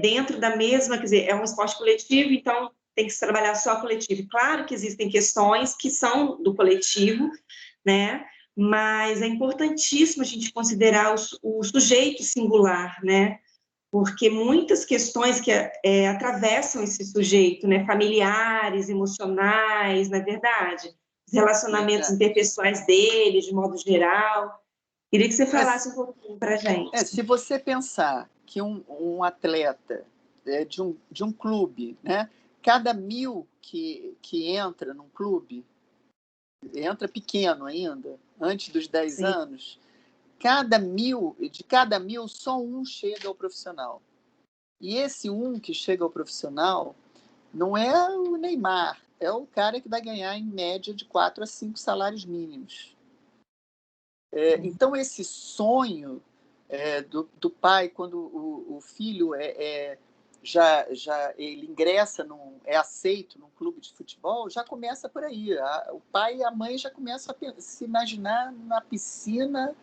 dentro da mesma, quer dizer, é um esporte coletivo, então tem que se trabalhar só coletivo. Claro que existem questões que são do coletivo, né, mas é importantíssimo a gente considerar o sujeito singular, né, porque muitas questões que atravessam esse sujeito, né, familiares, emocionais, na verdade, os relacionamentos interpessoais dele, de modo geral. Queria que você falasse um pouquinho para a gente. Se você pensar que um atleta de um clube, né, cada 1.000 que entra num clube, entra pequeno ainda, antes dos 10 anos, de cada 1.000, só um chega ao profissional. E esse um que chega ao profissional não é o Neymar, é o cara que vai ganhar em média de 4 a 5 salários mínimos. Então, esse sonho do pai, quando o filho já ele ingressa, é aceito num clube de futebol, já começa por aí. O pai e a mãe já começam a se imaginar na piscina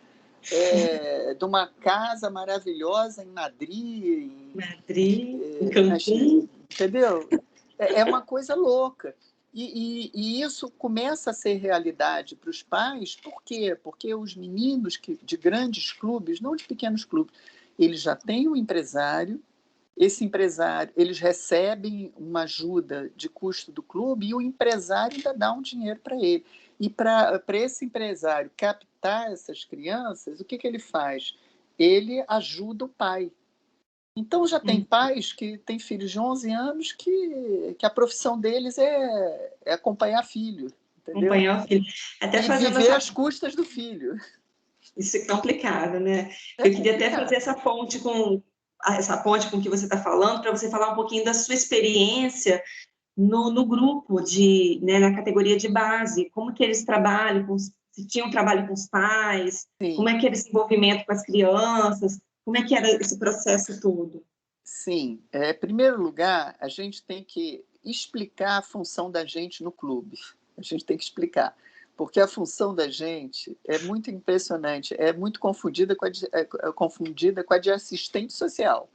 de uma casa maravilhosa em Madrid, em Cancún. Entendeu? É uma coisa louca. E isso começa a ser realidade para os pais, por quê? Porque os meninos de grandes clubes, não de pequenos clubes, eles já têm um empresário, esse empresário, eles recebem uma ajuda de custo do clube e o empresário ainda dá um dinheiro para ele. E para esse empresário captar essas crianças, o que ele faz? Ele ajuda o pai. Então, já tem pais que têm filhos de 11 anos que a profissão deles é acompanhar filho, entendeu? Acompanhar o filho. Até viver às custas do filho. Isso é complicado, né? Eu queria até fazer essa ponte com o que você está falando, para você falar um pouquinho da sua experiência no grupo, na categoria de base, como que eles trabalham, se tinham trabalho com os pais, como é que era esse envolvimento com as crianças, como é que era esse processo todo? Sim, em primeiro lugar, a gente tem que explicar a função da gente no clube. A gente tem que explicar, porque a função da gente é muito impressionante, é muito confundida com a de assistente social.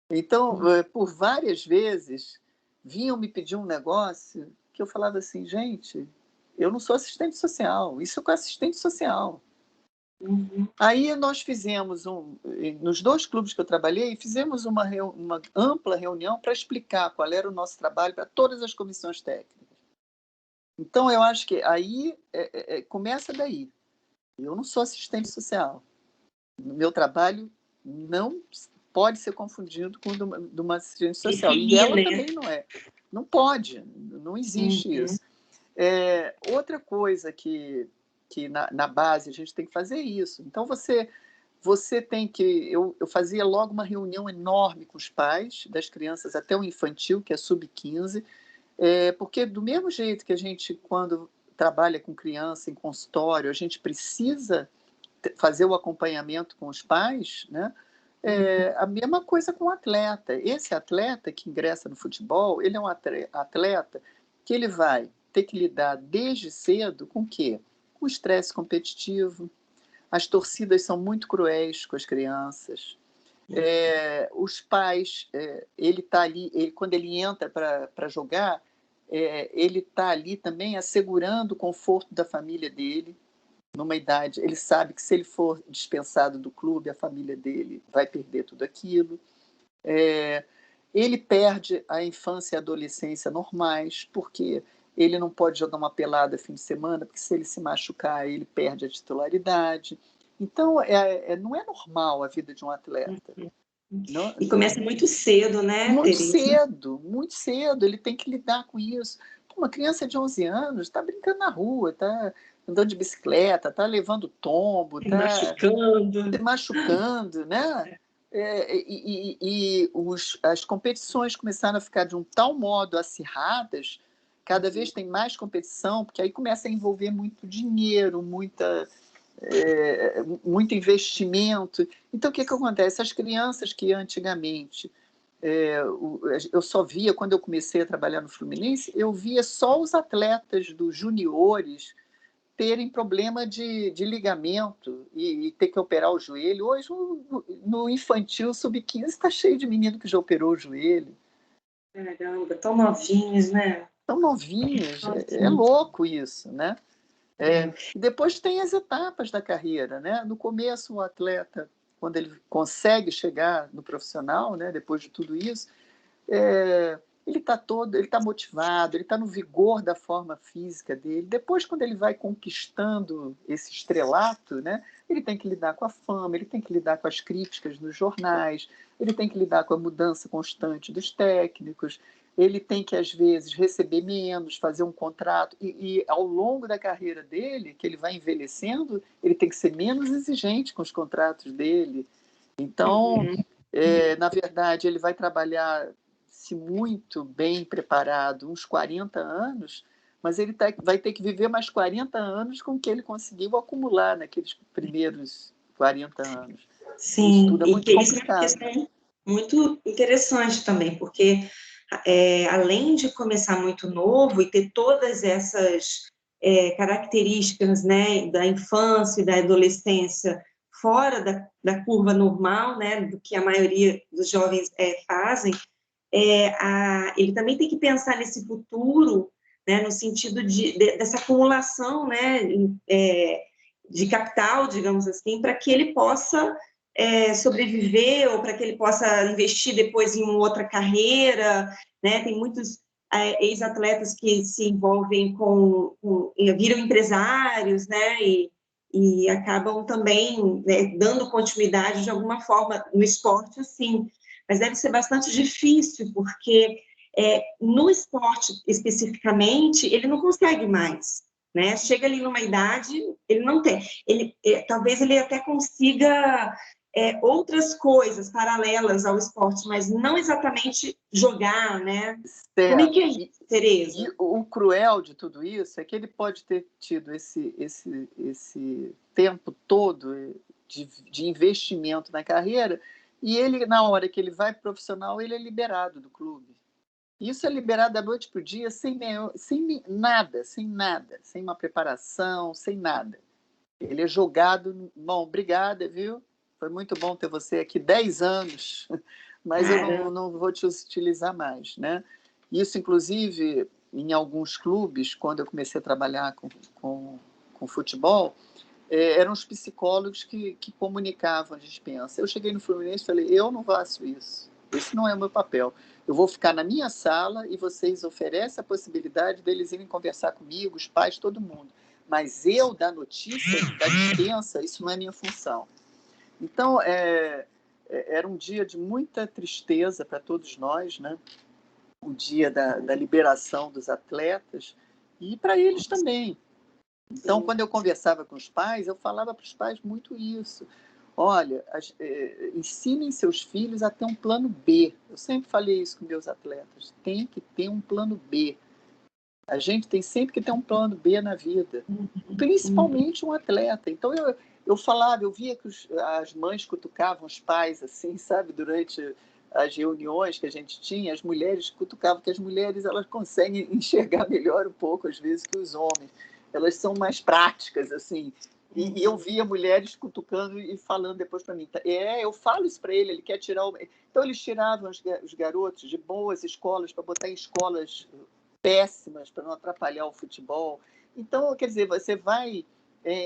Então, por várias vezes, vinham me pedir um negócio que eu falava assim, gente, eu não sou assistente social, isso é com assistente social. Aí nós fizemos, nos 2 clubes que eu trabalhei, fizemos uma ampla reunião para explicar qual era o nosso trabalho para todas as comissões técnicas. Então, eu acho que aí começa daí. Eu não sou assistente social. O meu trabalho não pode ser confundido com o de uma assistente social. E ela também não é. Não pode, não existe isso. Outra coisa que na base a gente tem que fazer isso. Então, você tem que... Eu fazia logo uma reunião enorme com os pais das crianças até o infantil, que é sub-15, porque do mesmo jeito que a gente, quando trabalha com criança em consultório, a gente precisa fazer o acompanhamento com os pais, né? A mesma coisa com o atleta. Esse atleta que ingressa no futebol, ele é um atleta que ele vai ter que lidar desde cedo com o quê? Com o estresse competitivo. As torcidas são muito cruéis com as crianças. Os pais, ele está ali, quando ele entra para jogar, ele está ali também assegurando o conforto da família dele. Numa idade, ele sabe que se ele for dispensado do clube, a família dele vai perder tudo aquilo. Ele perde a infância e a adolescência normais, porque ele não pode jogar uma pelada fim de semana, porque se ele se machucar, ele perde a titularidade. Então, não é normal a vida de um atleta. Não, E começa muito cedo, né, muito Teresa? cedo, muito cedo. Ele tem que lidar com isso. Uma criança de 11 anos está brincando na rua, está andando de bicicleta, está levando tombo, está se machucando, né? As competições começaram a ficar de um tal modo acirradas, cada vez tem mais competição, porque aí começa a envolver muito dinheiro, muito investimento. Então, o que acontece? As crianças que antigamente eu só via, quando eu comecei a trabalhar no Fluminense, eu via só os atletas dos juniores terem problema de ligamento e ter que operar o joelho. Hoje, no infantil sub-15, está cheio de menino que já operou o joelho. Caramba, tão novinhos, né? Tão novinhos. É louco isso, né? Depois tem as etapas da carreira, né? No começo, o atleta, quando ele consegue chegar no profissional, né? Depois de tudo isso, ele está motivado, ele está no vigor da forma física dele. Depois, quando ele vai conquistando esse estrelato, né, ele tem que lidar com a fama, ele tem que lidar com as críticas nos jornais, ele tem que lidar com a mudança constante dos técnicos, ele tem que, às vezes, receber menos, fazer um contrato, e ao longo da carreira dele, que ele vai envelhecendo, ele tem que ser menos exigente com os contratos dele. Então, na verdade, ele vai trabalhar se muito bem preparado, uns 40 anos, mas ele vai ter que viver mais 40 anos com o que ele conseguiu acumular naqueles primeiros 40 anos. Sim, isso tudo é muito isso é uma complicado. questão muito interessante também, porque além de começar muito novo e ter todas essas características, né, da infância e da adolescência fora da curva normal, né, do que a maioria dos jovens fazem, ele também tem que pensar nesse futuro, né, no sentido dessa acumulação, né, de capital, digamos assim, para que ele possa sobreviver ou para que ele possa investir depois em uma outra carreira, né? Tem muitos ex-atletas que se envolvem viram empresários, né? E acabam também, né, dando continuidade de alguma forma no esporte, assim. Mas deve ser bastante difícil, porque no esporte especificamente, ele não consegue mais, né? Chega ali numa idade, ele não tem. Talvez ele até consiga outras coisas paralelas ao esporte, mas não exatamente jogar, né? Certo. Como é que é isso, Teresa? E o cruel de tudo isso é que ele pode ter tido esse tempo todo de investimento na carreira e ele, na hora que ele vai profissional, ele é liberado do clube. Isso é liberado da noite para o dia sem nada, sem uma preparação, sem nada. Ele é jogado, bom, obrigada, viu? Foi muito bom ter você aqui 10 anos, mas eu não vou te utilizar mais, né? Isso, inclusive, em alguns clubes, quando eu comecei a trabalhar com futebol, eram os psicólogos que comunicavam a dispensa. Eu cheguei no Fluminense e falei, eu não faço isso. Esse não é o meu papel. Eu vou ficar na minha sala e vocês oferecem a possibilidade deles irem conversar comigo, os pais, todo mundo. Mas eu dar notícia da dispensa, isso não é minha função. Então, era um dia de muita tristeza para todos nós, né? O dia da liberação dos atletas e para eles também. Então, quando eu conversava com os pais, eu falava para os pais muito isso. Olha, ensinem seus filhos a ter um plano B. Eu sempre falei isso com meus atletas. Tem que ter um plano B. A gente tem sempre que ter um plano B na vida. Principalmente um atleta. Então, eu falava, eu via que as mães cutucavam os pais, assim, sabe, durante as reuniões que a gente tinha, as mulheres cutucavam, que as mulheres elas conseguem enxergar melhor um pouco, às vezes, que os homens. Elas são mais práticas, assim. E eu via mulheres cutucando e falando depois para mim. Eu falo isso para ele quer tirar o... Então, eles tiravam os garotos de boas escolas para botar em escolas péssimas, para não atrapalhar o futebol. Então, quer dizer, você vai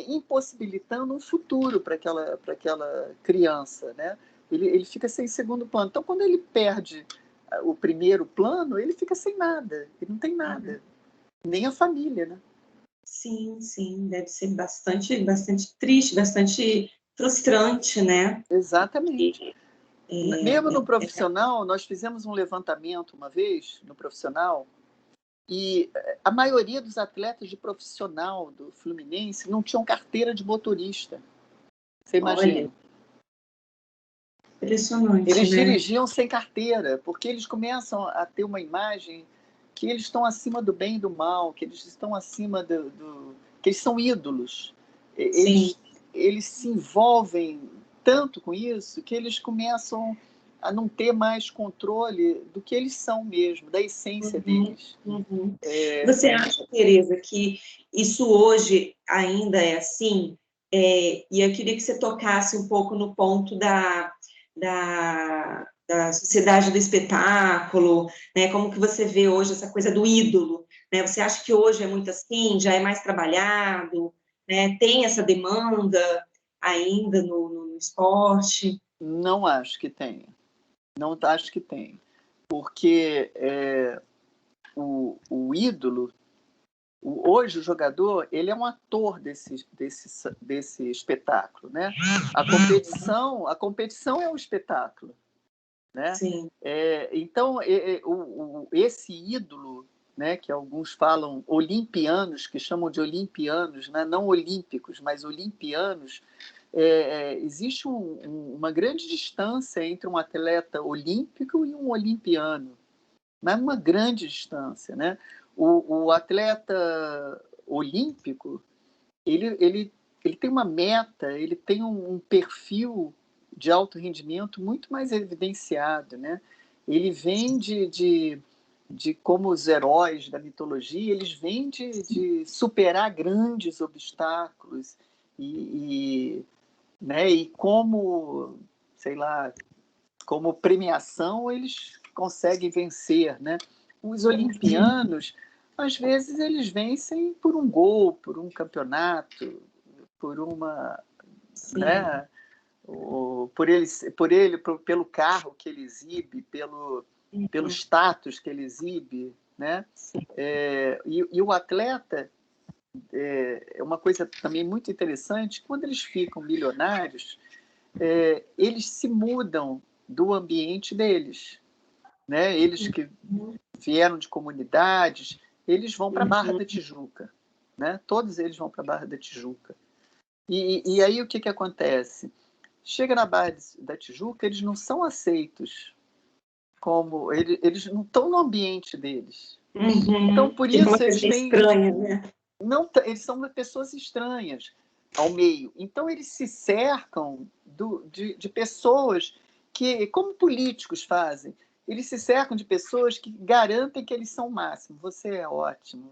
impossibilitando um futuro para aquela criança, né? Ele fica sem segundo plano. Então, quando ele perde o primeiro plano, ele fica sem nada. Ele não tem nada. Nem a família, né? Sim, sim. Deve ser bastante triste, bastante frustrante, né? Exatamente. Mesmo no profissional, nós fizemos um levantamento uma vez, no profissional, e a maioria dos atletas de profissional do Fluminense não tinham carteira de motorista. Você imagina? Olha, impressionante, eles né? dirigiam sem carteira, porque eles começam a ter uma imagem que eles estão acima do bem e do mal, que eles estão acima que eles são ídolos. Eles se envolvem tanto com isso que eles começam a não ter mais controle do que eles são mesmo, da essência deles. Você acha, Tereza, que isso hoje ainda é assim? E eu queria que você tocasse um pouco no ponto da sociedade do espetáculo, né? Como que você vê hoje essa coisa do ídolo, né? Você acha que hoje é muito assim, já é mais trabalhado, né? Tem essa demanda ainda no esporte? Não acho que tenha. Não acho que tenha. Porque o ídolo, hoje o jogador, ele é um ator desse espetáculo, né? A competição é um espetáculo, né? Sim. Então, esse ídolo, né, que alguns falam olimpianos, que chamam de olimpianos, né, não olímpicos, mas olimpianos, existe uma grande distância entre um atleta olímpico e um olimpiano, mas uma grande distância, né? O atleta olímpico, ele tem uma meta, ele tem um perfil de alto rendimento muito mais evidenciado, né? Ele vem de como os heróis da mitologia, eles vêm de superar grandes obstáculos né? E como, sei lá, como premiação eles conseguem vencer, né? Os olimpianos, às vezes, eles vencem por um gol, por um campeonato, por uma, né? Pelo carro que ele exibe, pelo status que ele exibe, né? E o atleta é uma coisa também muito interessante. Quando eles ficam milionários, eles se mudam do ambiente deles, né? Eles que vieram de comunidades, eles vão para a Barra da Tijuca, né? Todos eles vão para a Barra da Tijuca. E aí o que acontece? Chega na Barra da Tijuca, eles não são aceitos como eles não estão no ambiente deles. Então por isso eles têm estranha, né? não, eles são pessoas estranhas ao meio. Então eles se cercam de pessoas que, como políticos fazem, eles se cercam de pessoas que garantem que eles são o máximo. Você é ótimo,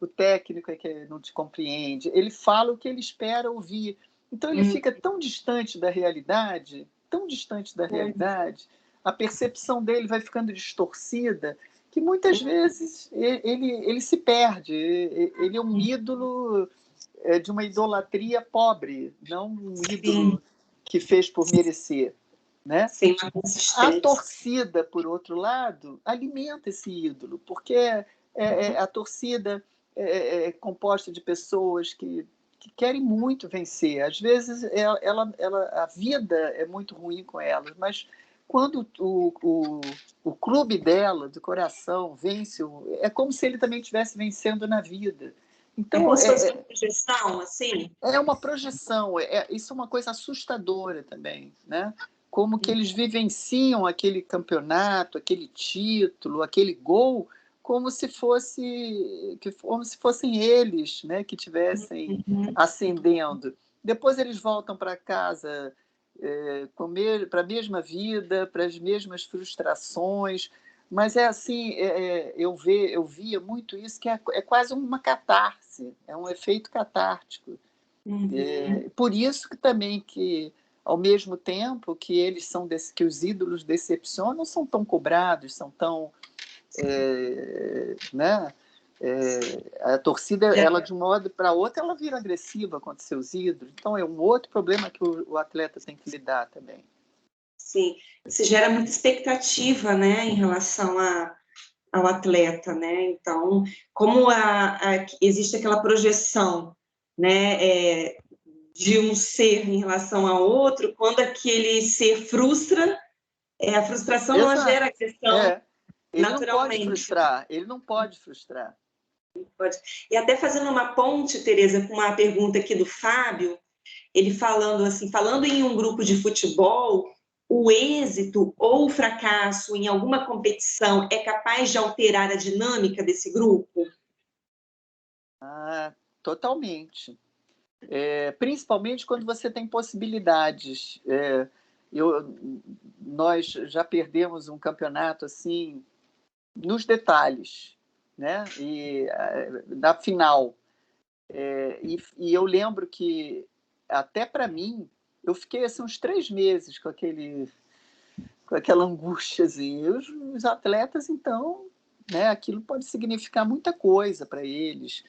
o técnico é que não te compreende. Ele fala o que ele espera ouvir. Então ele fica tão distante da realidade, a percepção dele vai ficando distorcida, que muitas vezes ele se perde. Ele é um ídolo de uma idolatria pobre, não um ídolo que fez por merecer, né? Sem uma consistência. A torcida, por outro lado, alimenta esse ídolo, porque a torcida é composta de pessoas que querem muito vencer. Às vezes a vida é muito ruim com elas, mas quando o clube dela, do coração, vence, é como se ele também estivesse vencendo na vida. Então, como se fosse uma projeção, assim? É uma projeção. Isso é uma coisa assustadora também, né? Como que eles vivenciam aquele campeonato, aquele título, aquele gol, como se fossem eles, né, que estivessem ascendendo. depois eles voltam para casa para a mesma vida, para as mesmas frustrações, mas é assim, eu via muito isso, que é quase uma catarse, é um efeito catártico. Por isso que também que, ao mesmo tempo que eles são que os ídolos decepcionam, são tão cobrados, são tão, né? A torcida, ela de um modo para outro, ela vira agressiva contra seus ídolos. Então é um outro problema que o atleta tem que lidar também. Sim, se gera muita expectativa, né, em relação ao atleta, né? Então, como existe aquela projeção, né, de um ser em relação ao outro, quando aquele ser frustra, a frustração ela gera agressão Ele naturalmente. Não pode frustrar, ele não pode frustrar. E até fazendo uma ponte, Tereza, com uma pergunta aqui do Fábio, ele falando assim, falando em um grupo de futebol, o êxito ou o fracasso em alguma competição é capaz de alterar a dinâmica desse grupo? Totalmente. Principalmente quando você tem possibilidades. Nós já perdemos um campeonato assim nos detalhes, né? E na final. E eu lembro que, até para mim, eu fiquei assim, uns 3 meses com aquela angústia. Assim. Os atletas, então, né, aquilo pode significar muita coisa para eles,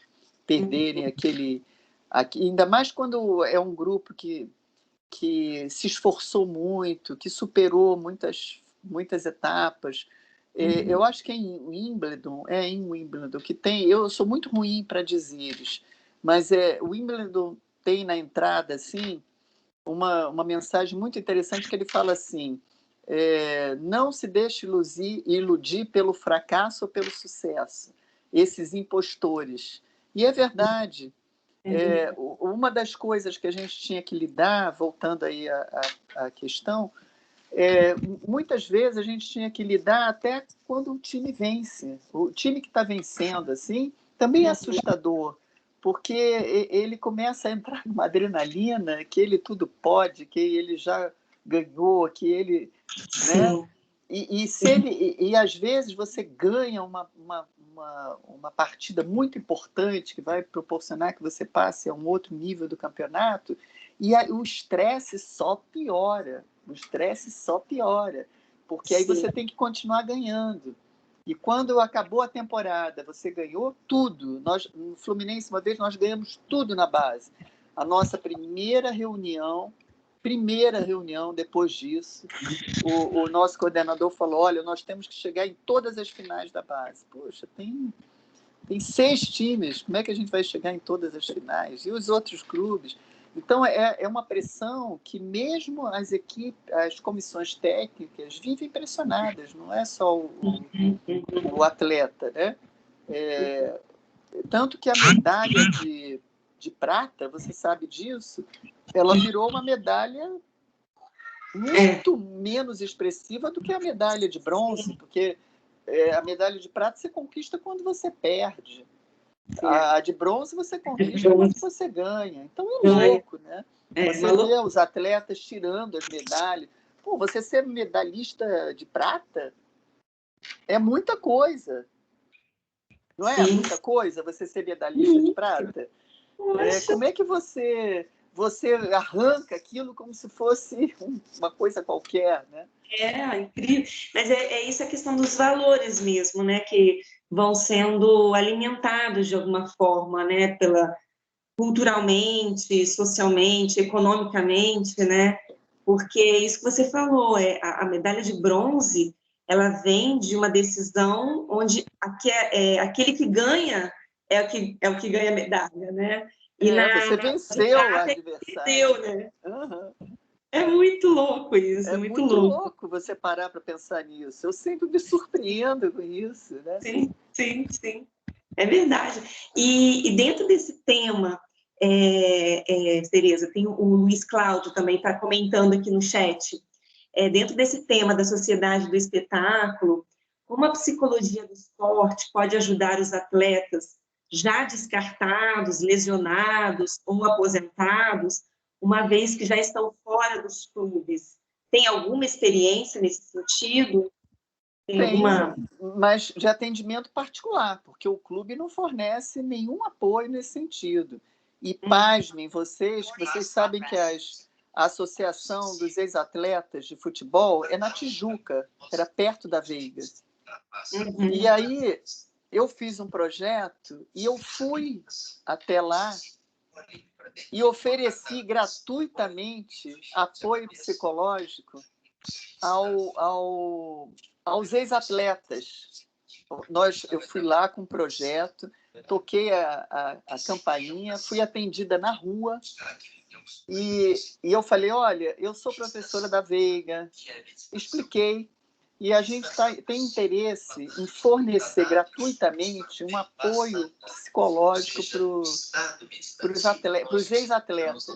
perderem ainda mais quando é um grupo que se esforçou muito, que superou muitas etapas. Eu acho que em Wimbledon que tem. Eu sou muito ruim para dizeres, mas o Wimbledon tem na entrada assim uma mensagem muito interessante que ele fala assim: não se deixe iludir pelo fracasso ou pelo sucesso, esses impostores. E é verdade. Uma das coisas que a gente tinha que lidar, voltando aí à questão, muitas vezes a gente tinha que lidar até quando o time vence. O time que está vencendo assim também é assustador, porque ele começa a entrar numa adrenalina que ele tudo pode, que ele já ganhou, que ele, né? E às vezes você ganha uma partida muito importante que vai proporcionar que você passe a um outro nível do campeonato, e o estresse só piora. Porque aí você tem que continuar ganhando. E quando acabou a temporada, você ganhou tudo. No Fluminense, uma vez, nós ganhamos tudo na base. A nossa primeira reunião, depois disso, o nosso coordenador falou: olha, nós temos que chegar em todas as finais da base. Poxa, tem 6 times, como é que a gente vai chegar em todas as finais? E os outros clubes? Então, é uma pressão que mesmo as comissões técnicas vivem pressionadas, não é só o atleta, né? Tanto que a medalha de prata, você sabe disso, ela virou uma medalha muito menos expressiva do que a medalha de bronze, porque a medalha de prata você conquista quando você perde. A de bronze você conquista quando você ganha. Então é louco, né? Você vê os atletas tirando as medalhas. Pô, você ser medalhista de prata é muita coisa. Não é muita coisa você ser medalhista de prata? Como é que você arranca aquilo como se fosse uma coisa qualquer, né? Incrível. Mas é isso a questão dos valores mesmo, né? Que vão sendo alimentados de alguma forma, né? Culturalmente, socialmente, economicamente, né? Porque é isso que você falou, a medalha de bronze, ela vem de uma decisão onde aquele que ganha é o que ganha a medalha, né? E você venceu o adversário. Né? É muito louco isso, muito louco você parar para pensar nisso. Eu sempre me surpreendo com isso, né? Sim. É verdade. E dentro desse tema, Tereza, tem o Luiz Cláudio também está comentando aqui no chat. Dentro desse tema da sociedade do espetáculo, como a psicologia do esporte pode ajudar os atletas já descartados, lesionados ou aposentados uma vez que já estão fora dos clubes, tem alguma experiência nesse sentido? Tem alguma... mas de atendimento particular, porque o clube não fornece nenhum apoio nesse sentido. E pasmem vocês, que vocês sabem que a Associação dos Ex-Atletas de Futebol é na Tijuca, era perto da Veiga. E aí eu fiz um projeto e eu fui até lá e ofereci gratuitamente apoio psicológico aos ex-atletas. Eu fui lá com um projeto, toquei a campainha, fui atendida na rua e eu falei, olha, eu sou professora da Veiga, expliquei, e a gente tem interesse em fornecer gratuitamente um apoio psicológico para os ex-atletas.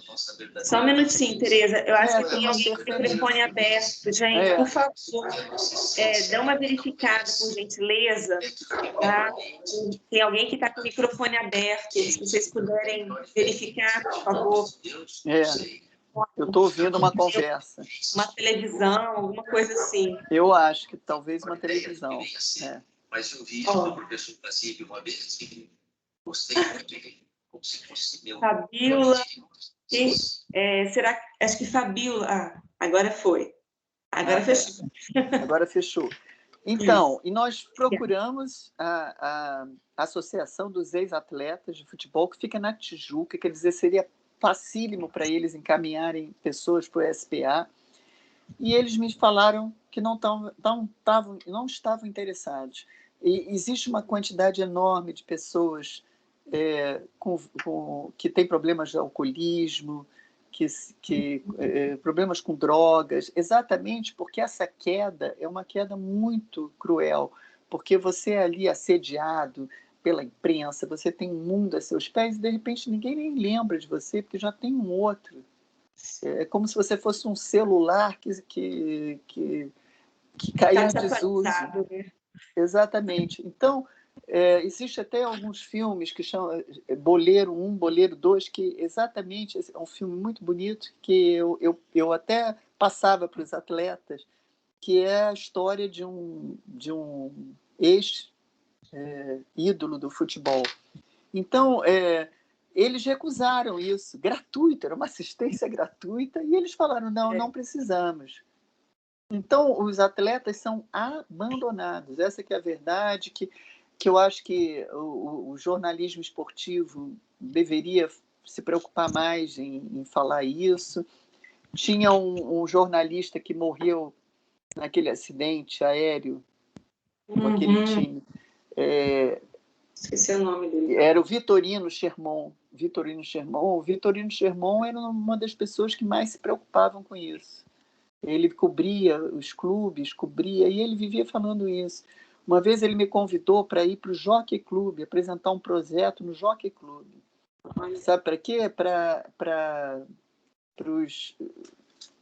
Só um minutinho, Tereza. Eu acho que tem alguém com o microfone aberto. Gente, por favor, dá uma verificada, por gentileza. Tá? Tem alguém que está com o microfone aberto. Se vocês puderem verificar, por favor. Eu estou ouvindo uma conversa. Uma televisão, alguma coisa assim. Eu acho que talvez uma televisão. Mas eu vi do professor Basílio uma vez que gostei muito como se fosse meu... Fabiola... acho que Fabiola... agora foi. Agora fechou. Agora fechou. Então, e nós procuramos a Associação dos Ex-Atletas de Futebol, que fica na Tijuca, quer dizer, seria facílimo para eles encaminharem pessoas para o SPA, e eles me falaram que não estavam interessados. E existe uma quantidade enorme de pessoas que têm problemas de alcoolismo, problemas com drogas, exatamente porque essa queda é uma queda muito cruel, porque você é ali assediado pela imprensa, você tem um mundo a seus pés e, de repente, ninguém nem lembra de você, porque já tem um outro. É como se você fosse um celular que caiu em desuso. Exatamente. Então, existe até alguns filmes que chamam Boleiro 1, Boleiro 2, que exatamente é um filme muito bonito, que eu até passava para os atletas, que é a história de um ex-ídolo do futebol. Então, eles recusaram isso, gratuito, era uma assistência gratuita, e eles falaram, não precisamos. Então, os atletas são abandonados. Essa que é a verdade, que eu acho que o jornalismo esportivo deveria se preocupar mais em falar isso. Tinha um jornalista que morreu naquele acidente aéreo com aquele time. Esqueci o nome dele. Era o Vitorino Sherman. O Vitorino Sherman era uma das pessoas que mais se preocupavam com isso. Ele cobria os clubes, e ele vivia falando isso. Uma vez ele me convidou para ir para o Jockey Club, apresentar um projeto no Jockey Club. Sabe para quê? Para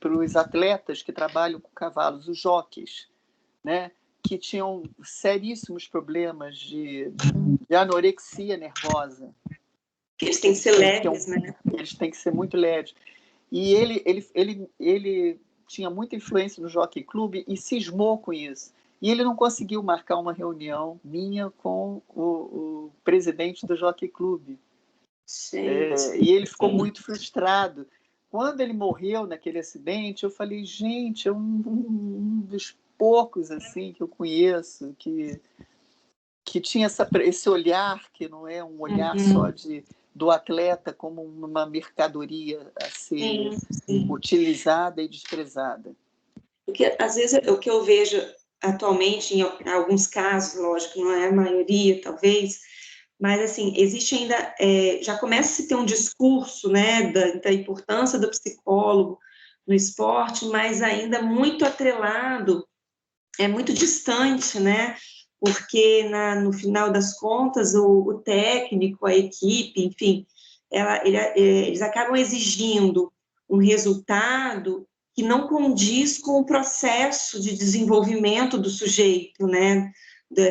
os atletas que trabalham com cavalos, os jockeys, né? Que tinham seríssimos problemas de anorexia nervosa. Eles têm que ser leves, né? Eles têm que ser muito leves. E ele tinha muita influência no Jockey Club e cismou com isso. E ele não conseguiu marcar uma reunião minha com o presidente do Jockey Club. E ele ficou muito frustrado. Quando ele morreu naquele acidente, eu falei, gente, é um dos poucos assim, que eu conheço, que tinha esse olhar, que não é um olhar só do atleta como uma mercadoria a ser utilizada e desprezada. Porque, às vezes, o que eu vejo atualmente, em alguns casos, lógico, não é a maioria, talvez, mas, assim, existe ainda, já começa a se ter um discurso, né, da importância do psicólogo no esporte, mas ainda muito atrelado, muito distante, né, porque no final das contas, o técnico, a equipe, enfim, eles acabam exigindo um resultado que não condiz com o processo de desenvolvimento do sujeito, né,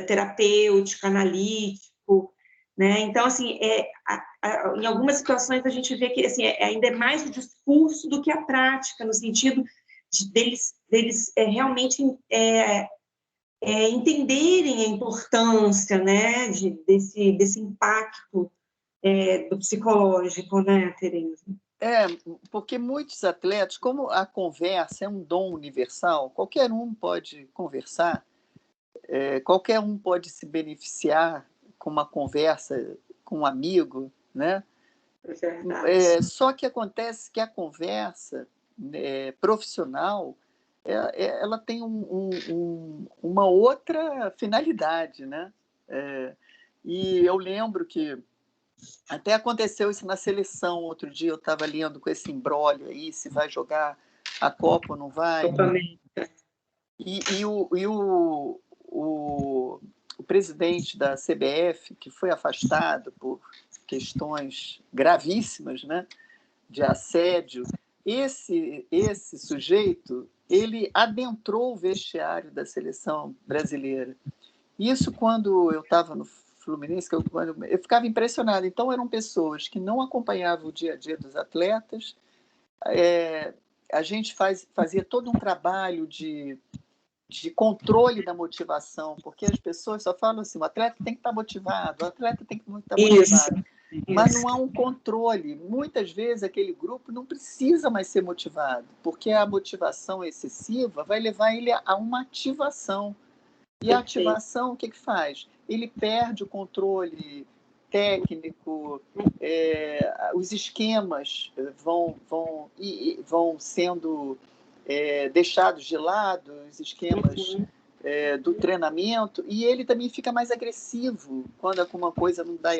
terapêutico, analítico, né? Então, assim, em algumas situações a gente vê que assim, ainda é mais o discurso do que a prática, no sentido deles realmente entenderem a importância, né, desse impacto do psicológico, né, Tereza? Porque muitos atletas, como a conversa é um dom universal, qualquer um pode conversar, qualquer um pode se beneficiar com uma conversa com um amigo, né? Só que acontece que a conversa profissional ela tem uma outra finalidade, né? E eu lembro que até aconteceu isso na seleção. Outro dia eu estava lendo com esse imbróglio aí, se vai jogar a Copa ou não vai. E o presidente da CBF, que foi afastado por questões gravíssimas, né, de assédio, esse sujeito, ele adentrou o vestiário da seleção brasileira. Isso quando eu estava no Fluminense, eu ficava impressionada. Então, eram pessoas que não acompanhavam o dia a dia dos atletas. A gente fazia todo um trabalho de controle da motivação, porque as pessoas só falam assim, o atleta tem que estar motivado, o atleta tem que estar motivado. Mas não há um controle. Muitas vezes aquele grupo não precisa mais ser motivado, porque a motivação excessiva vai levar ele a uma ativação. E a ativação, o que faz? Ele perde o controle técnico, os esquemas vão sendo deixados de lado, os esquemas do treinamento, e ele também fica mais agressivo quando alguma coisa não dá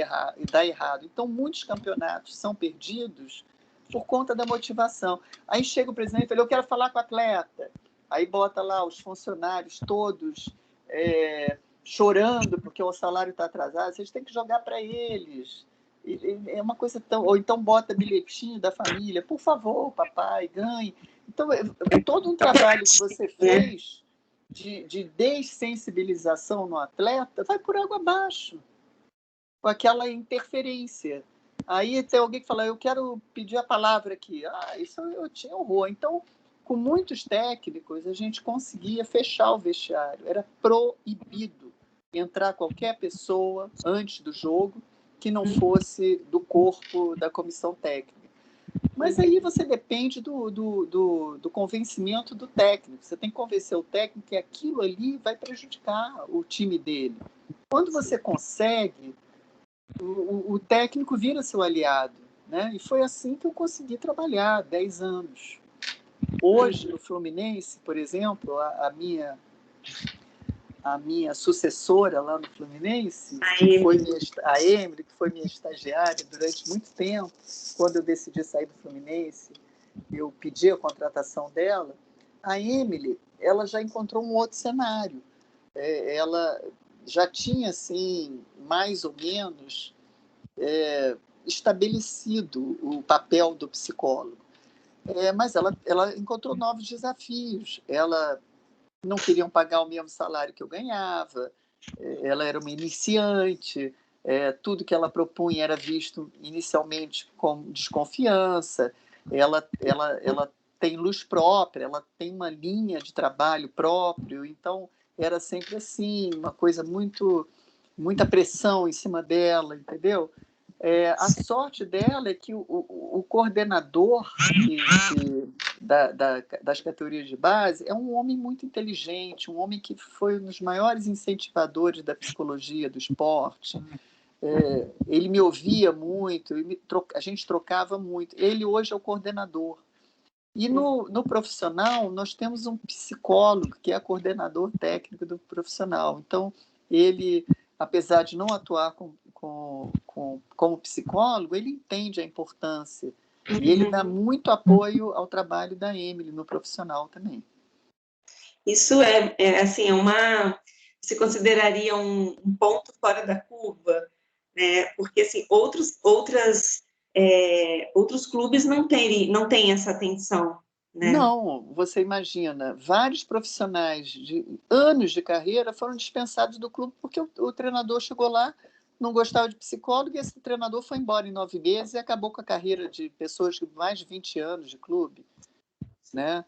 errado. Então, muitos campeonatos são perdidos por conta da motivação. Aí chega o presidente e fala, eu quero falar com o atleta. Aí bota lá os funcionários todos chorando porque o salário está atrasado, vocês têm que jogar para eles. É uma coisa tão... Ou então bota bilhetinho da família, por favor, papai, ganhe. Então, todo um trabalho que você fez de dessensibilização no atleta vai por água abaixo, com aquela interferência. Aí tem alguém que fala, eu quero pedir a palavra aqui. Isso eu tinha horror. Então, com muitos técnicos, a gente conseguia fechar o vestiário. Era proibido entrar qualquer pessoa antes do jogo que não fosse do corpo da comissão técnica. Mas aí você depende do convencimento do técnico. Você tem que convencer o técnico que aquilo ali vai prejudicar o time dele. Quando você consegue, o técnico vira seu aliado, né? E foi assim que eu consegui trabalhar 10 anos. Hoje, no Fluminense, por exemplo, a minha sucessora lá no Fluminense, a Emily, que foi minha estagiária durante muito tempo, quando eu decidi sair do Fluminense, eu pedi a contratação dela. A Emily, ela já encontrou um outro cenário. Ela já tinha, assim, mais ou menos estabelecido o papel do psicólogo. Mas ela encontrou novos desafios. Ela não queriam pagar o mesmo salário que eu ganhava, ela era uma iniciante, tudo que ela propunha era visto inicialmente com desconfiança, ela tem luz própria, ela tem uma linha de trabalho próprio, então era sempre assim, uma coisa muita pressão em cima dela, entendeu? A sorte dela é que o coordenador das categorias de base é um homem muito inteligente, um homem que foi um dos maiores incentivadores da psicologia, do esporte. Ele me ouvia muito, a gente trocava muito. Ele hoje é o coordenador. E no profissional, nós temos um psicólogo, que é coordenador técnico do profissional. Então, ele, apesar de não atuar como psicólogo, ele entende a importância. E ele dá muito apoio ao trabalho da Emily no profissional também. Isso assim, você consideraria um ponto fora da curva, né? Porque assim, outros clubes não têm essa atenção, né? Não, você imagina, vários profissionais de anos de carreira foram dispensados do clube porque o treinador chegou lá, não gostava de psicólogo, e esse treinador foi embora em 9 meses e acabou com a carreira de pessoas de mais de 20 anos de clube, né?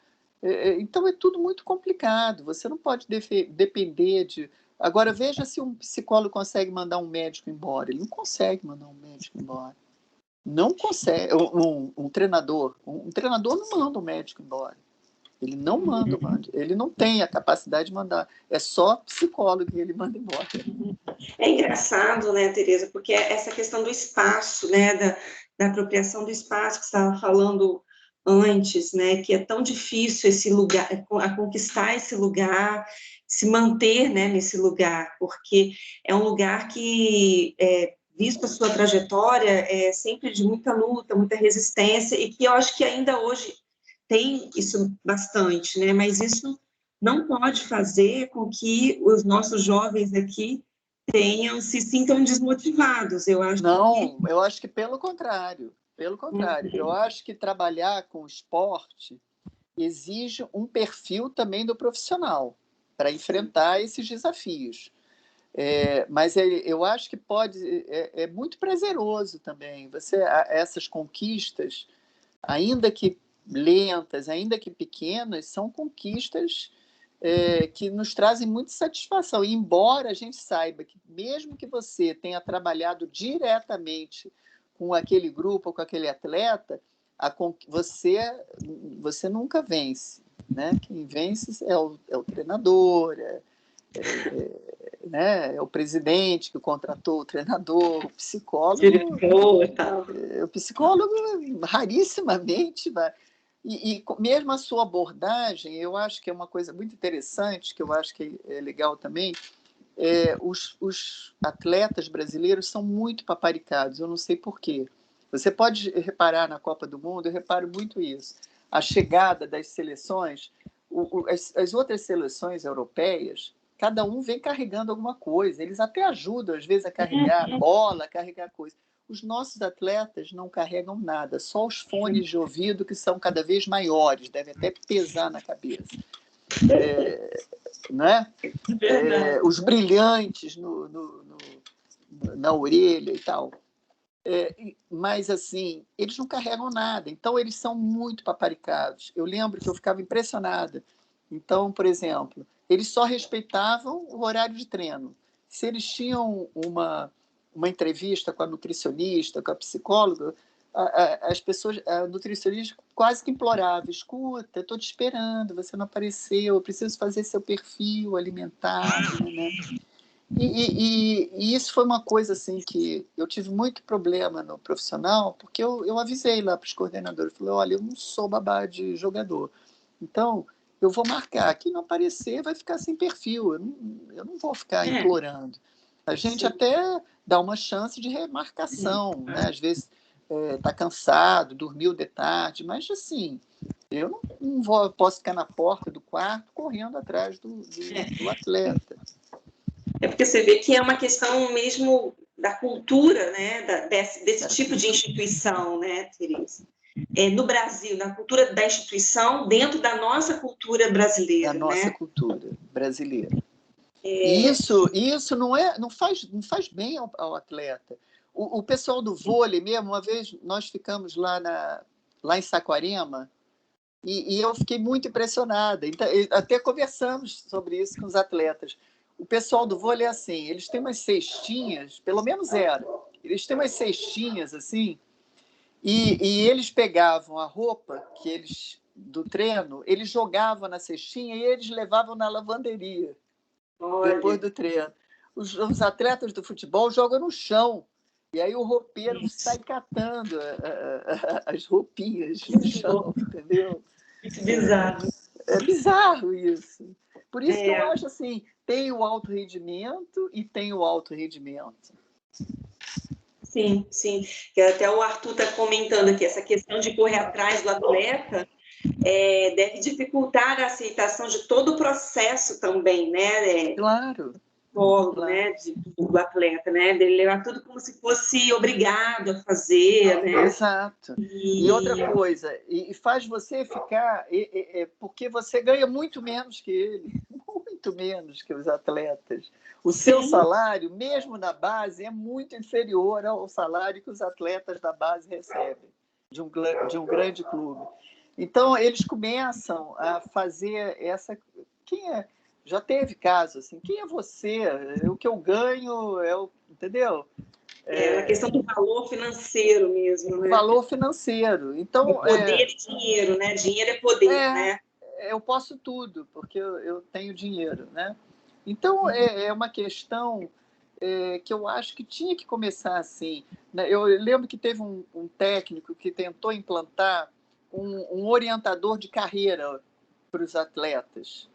Então é tudo muito complicado, você não pode depender de... Agora, veja se um psicólogo consegue mandar um médico embora. Ele não consegue mandar um médico embora. Não consegue. Um treinador não manda um médico embora. Ele não manda, ele não tem a capacidade de mandar. É só psicólogo que ele manda embora. É engraçado, né, Tereza, porque essa questão do espaço, né, da apropriação do espaço que você estava falando antes, né, que é tão difícil esse lugar, a conquistar esse lugar, se manter, né, nesse lugar, porque é um lugar que, visto a sua trajetória, é sempre de muita luta, muita resistência, e que eu acho que ainda hoje tem isso bastante, né, mas isso não pode fazer com que os nossos jovens aqui se sintam desmotivados, eu acho. Não, eu acho que pelo contrário. Pelo contrário, eu acho que trabalhar com esporte exige um perfil também do profissional para enfrentar esses desafios. Mas eu acho que é muito prazeroso também. Essas conquistas, ainda que lentas, ainda que pequenas, são conquistas que nos trazem muita satisfação. E embora a gente saiba que, mesmo que você tenha trabalhado diretamente com aquele grupo ou com aquele atleta, você nunca vence, né? Quem vence é o treinador, né? É o presidente que contratou o treinador, o psicólogo. Diretor e tal. O psicólogo, rarissimamente, vai. E mesmo a sua abordagem, eu acho que é uma coisa muito interessante, que eu acho que é legal também. Os atletas brasileiros são muito paparicados, eu não sei por quê. Você pode reparar na Copa do Mundo, eu reparo muito isso. A chegada das seleções, as outras seleções europeias, cada um vem carregando alguma coisa. Eles até ajudam, às vezes, a carregar bola, a carregar coisa. Os nossos atletas não carregam nada, só os fones de ouvido, que são cada vez maiores, devem até pesar na cabeça. Né? Os brilhantes na orelha e tal. Mas, assim, eles não carregam nada, então eles são muito paparicados. Eu lembro que eu ficava impressionada. Então, por exemplo, eles só respeitavam o horário de treino. Se eles tinham uma entrevista com a nutricionista, com a psicóloga, as pessoas, a nutricionista quase que implorava: escuta, estou te esperando, você não apareceu, eu preciso fazer seu perfil alimentar, né? E isso foi uma coisa assim que eu tive muito problema no profissional, porque eu avisei lá para os coordenadores, falei: olha, eu não sou babá de jogador, então eu vou marcar, quem não aparecer vai ficar sem perfil, eu não vou ficar implorando. A gente até dá uma chance de remarcação, né? Às vezes está cansado, dormiu de tarde, mas assim, eu não posso ficar na porta do quarto correndo atrás do atleta. É porque você vê que é uma questão mesmo da cultura, né, desse tipo de instituição, né, Tereza? No Brasil, na cultura da instituição, dentro da nossa cultura brasileira. Da nossa, né? Cultura brasileira. E isso não faz bem ao atleta. O pessoal do vôlei mesmo, uma vez nós ficamos lá em Saquarema, e eu fiquei muito impressionada. Então, até conversamos sobre isso com os atletas. O pessoal do vôlei é assim, eles têm umas cestinhas, pelo menos era, eles têm umas cestinhas assim, e eles pegavam a roupa do treino, eles jogavam na cestinha e eles levavam na lavanderia. Olha. Depois do treino. Os atletas do futebol jogam no chão, e aí o roupeiro sai catando as roupinhas no chão, entendeu? Muito bizarro. É bizarro isso. Por isso que eu acho assim, tem o alto rendimento e tem o alto rendimento. Sim, sim. Até o Arthur está comentando aqui, essa questão de correr atrás do atleta deve dificultar a aceitação de todo o processo também, né? Claro. Né, do atleta, né? Dele levar tudo como se fosse obrigado a fazer, né? Exato. E outra coisa, e faz você ficar... porque você ganha muito menos que ele. Muito muito menos que os atletas. O seu Sim. salário, mesmo na base, é muito inferior ao salário que os atletas da base recebem de um grande clube. Então, eles começam a fazer essa... Já teve caso assim, quem é você? O que eu ganho é o... Entendeu? É a questão do valor financeiro mesmo, né? Valor financeiro. Então, poder e dinheiro, né? Dinheiro é poder, né? Eu posso tudo, porque eu tenho dinheiro, né? Então, é uma questão que eu acho que tinha que começar assim. Eu lembro que teve um técnico que tentou implantar um orientador de carreira para os atletas,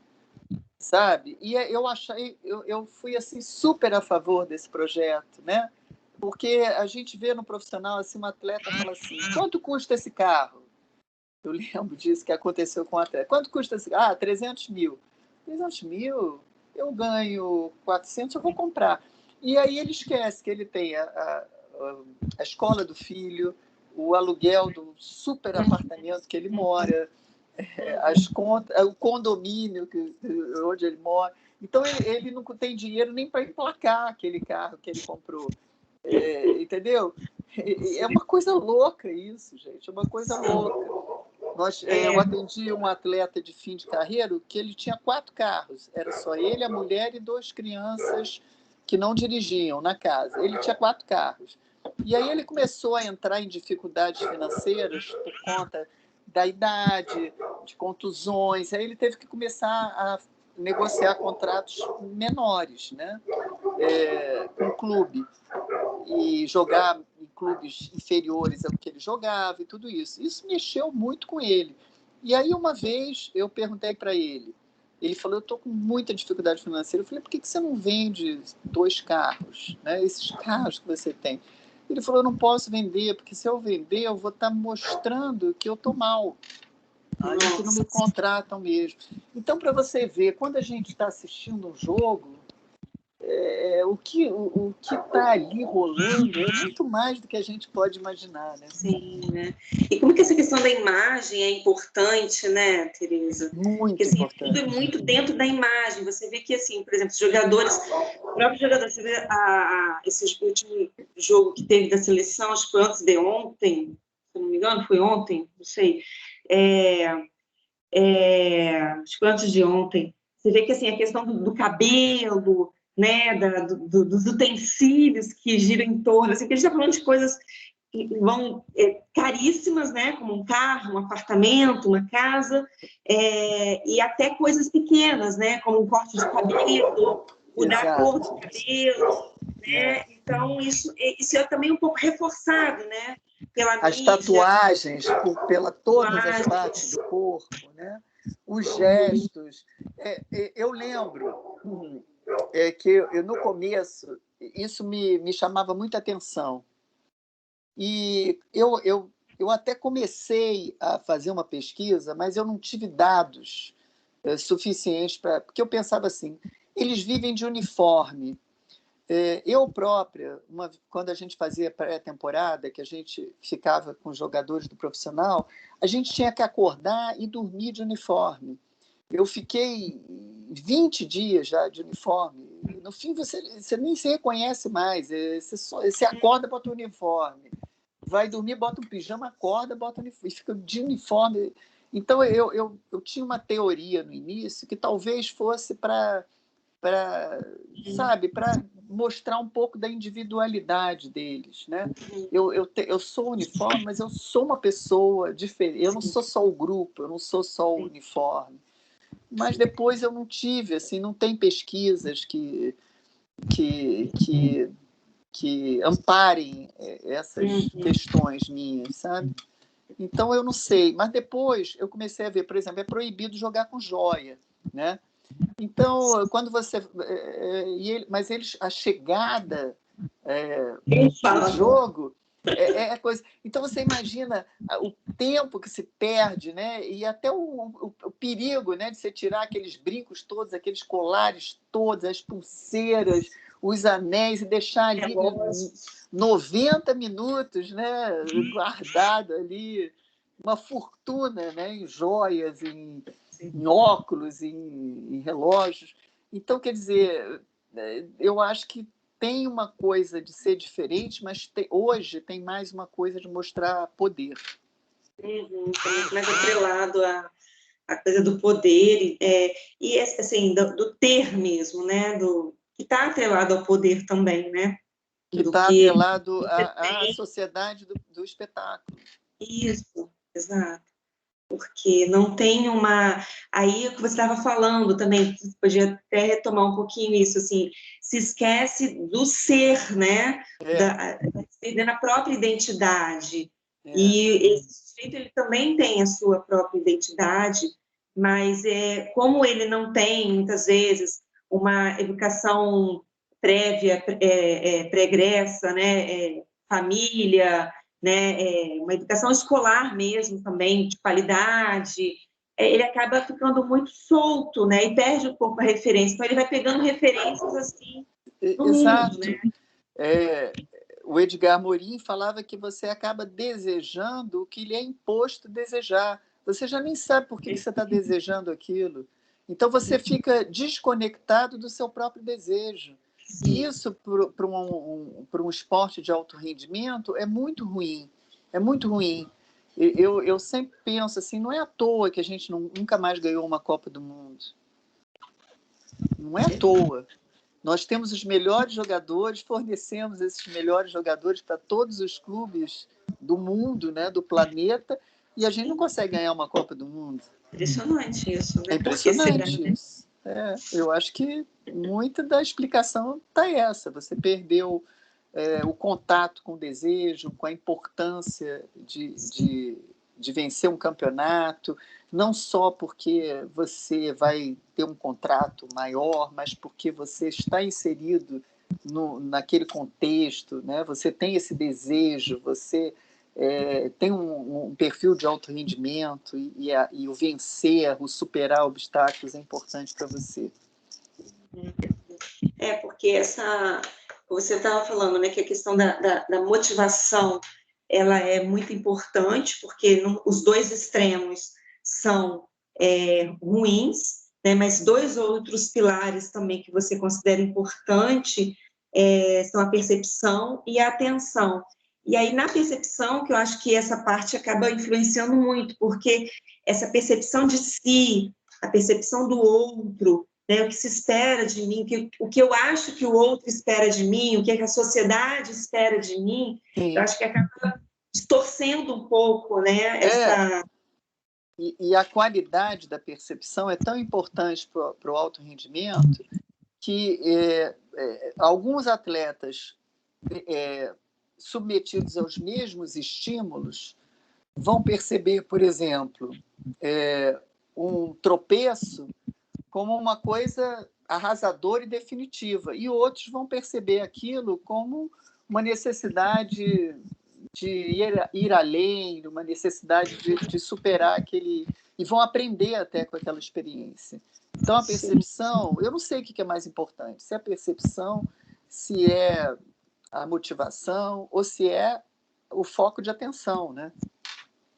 sabe? E eu fui assim super a favor desse projeto, né? Porque a gente vê no profissional assim, um atleta fala assim: quanto custa esse carro? Eu lembro disso que aconteceu com o atleta. Quanto custa esse carro? 300 mil. 300 mil? Eu ganho 400, eu vou comprar. E aí ele esquece que ele tem a escola do filho, o aluguel do super apartamento que ele mora, as contas, o condomínio onde ele mora. Então, ele não tem dinheiro nem para emplacar aquele carro que ele comprou. Entendeu? É uma coisa louca isso, gente. É uma coisa louca. Eu atendi um atleta de fim de carreira que ele tinha 4 carros. Era só ele, a mulher e 2 crianças que não dirigiam na casa. Ele tinha 4 carros. E aí ele começou a entrar em dificuldades financeiras por conta da idade, de contusões. Aí ele teve que começar a negociar contratos menores, né? Com o clube. E jogar em clubes inferiores ao que ele jogava e tudo isso. Isso mexeu muito com ele. E aí, uma vez, eu perguntei para ele, ele falou, eu estou com muita dificuldade financeira. Eu falei, por que você não vende 2 carros, né? Esses carros que você tem? Ele falou, eu não posso vender, porque se eu vender, eu vou estar mostrando que eu estou mal. Aí que não me contratam mesmo. Então, para você ver, quando a gente está assistindo um jogo, o que está ali rolando é muito mais do que a gente pode imaginar, né? Sim, né? E como que essa questão da imagem é importante, né, Tereza? Muito Porque, assim, importante. tudo é muito dentro da imagem. Você vê que, assim, por exemplo, os jogadores, o próprio jogador, você vê esse último jogo que teve da seleção, acho que foi antes de ontem, se não me engano, foi ontem, não sei. Acho que foi antes de ontem. Você vê que, assim, a questão do cabelo, né, dos utensílios que giram em torno, assim, porque a gente está falando de coisas que vão caríssimas, né, como um carro, um apartamento, uma casa, e até coisas pequenas, né, como um corte de cabelo, mudar a cor do cabelo, né? Então isso é também um pouco reforçado, né, pela as mídia, tatuagens pela todas as partes do corpo, né? Os gestos. Eu lembro que eu, no começo, isso me chamava muita atenção. E eu até comecei a fazer uma pesquisa, mas eu não tive dados suficientes para... Porque eu pensava assim, eles vivem de uniforme. Eu própria, quando a gente fazia pré-temporada, que a gente ficava com os jogadores do profissional, a gente tinha que acordar e dormir de uniforme. Eu fiquei 20 dias já de uniforme. No fim, você nem se reconhece mais. Você acorda, bota o uniforme. Vai dormir, bota um pijama, acorda, bota o uniforme. E fica de uniforme. Então, eu tinha uma teoria no início que talvez fosse para mostrar um pouco da individualidade deles, né? Eu sou uniforme, mas eu sou uma pessoa diferente. Eu não sou só o grupo, eu não sou só o uniforme. Mas depois eu não tive, assim, não tem pesquisas que amparem essas questões minhas, sabe? Então eu não sei. Mas depois eu comecei a ver, por exemplo, é proibido jogar com joia, né? Então, quando você... mas a chegada do jogo é coisa... Então, você imagina o tempo que se perde, né? E até o perigo, né, de você tirar aqueles brincos todos, aqueles colares todos, as pulseiras, os anéis, e deixar ali 90 minutos, né, guardado ali, uma fortuna, né, em joias, em óculos, em relógios. Então, quer dizer, eu acho que tem uma coisa de ser diferente, mas hoje tem mais uma coisa de mostrar poder. Tá muito mais atrelado a coisa do poder, e assim, do ter mesmo, né? Que está atrelado ao poder também, né? Que Do está que atrelado você à tem. sociedade do espetáculo. Isso, exato. Porque não tem uma. Aí o que você estava falando também, você podia até retomar um pouquinho isso, assim, se esquece do ser, né? Perdendo a própria identidade. E esse sujeito ele também tem a sua própria identidade, mas como ele não tem, muitas vezes, uma educação prévia, pregressa, né? Família, né, uma educação escolar mesmo também, de qualidade, ele acaba ficando muito solto, né, e perde um pouco a referência. Então, ele vai pegando referências, assim, no mundo, Exato. né? O Edgar Morin falava que você acaba desejando o que lhe é imposto desejar. Você já nem sabe por que você está desejando aquilo. Então, você fica desconectado do seu próprio desejo. E isso, para um esporte de alto rendimento, é muito ruim. É muito ruim. Eu sempre penso assim, não é à toa que a gente nunca mais ganhou uma Copa do Mundo. Não é à toa. Nós temos os melhores jogadores, fornecemos esses melhores jogadores para todos os clubes do mundo, né, do planeta, e a gente não consegue ganhar uma Copa do Mundo. Impressionante isso, né? É Por que será, impressionante né? isso. Eu acho que muita da explicação está essa. Você perdeu o contato com o desejo, com a importância de vencer um campeonato, não só porque você vai ter um contrato maior, mas porque você está inserido naquele contexto, né? Você tem esse desejo, você tem um perfil de alto rendimento e o vencer, o superar obstáculos é importante para você. Porque você estava falando, né, que a questão da motivação, ela é muito importante, porque os dois extremos são ruins, né, mas dois outros pilares também que você considera importante são a percepção e a atenção. E aí, na percepção, que eu acho que essa parte acaba influenciando muito, porque essa percepção de si, a percepção do outro, né, o que se espera de mim, o que eu acho que o outro espera de mim, o que a sociedade espera de mim, eu acho que acaba distorcendo um pouco, né, essa... E a qualidade da percepção é tão importante para o alto rendimento que alguns atletas submetidos aos mesmos estímulos vão perceber, por exemplo, um tropeço como uma coisa arrasadora e definitiva, e outros vão perceber aquilo como uma necessidade de ir além, uma necessidade de superar aquele... e vão aprender até com aquela experiência. Então, a percepção, eu não sei o que é mais importante, se é a percepção, se é a motivação, ou se é o foco de atenção, né?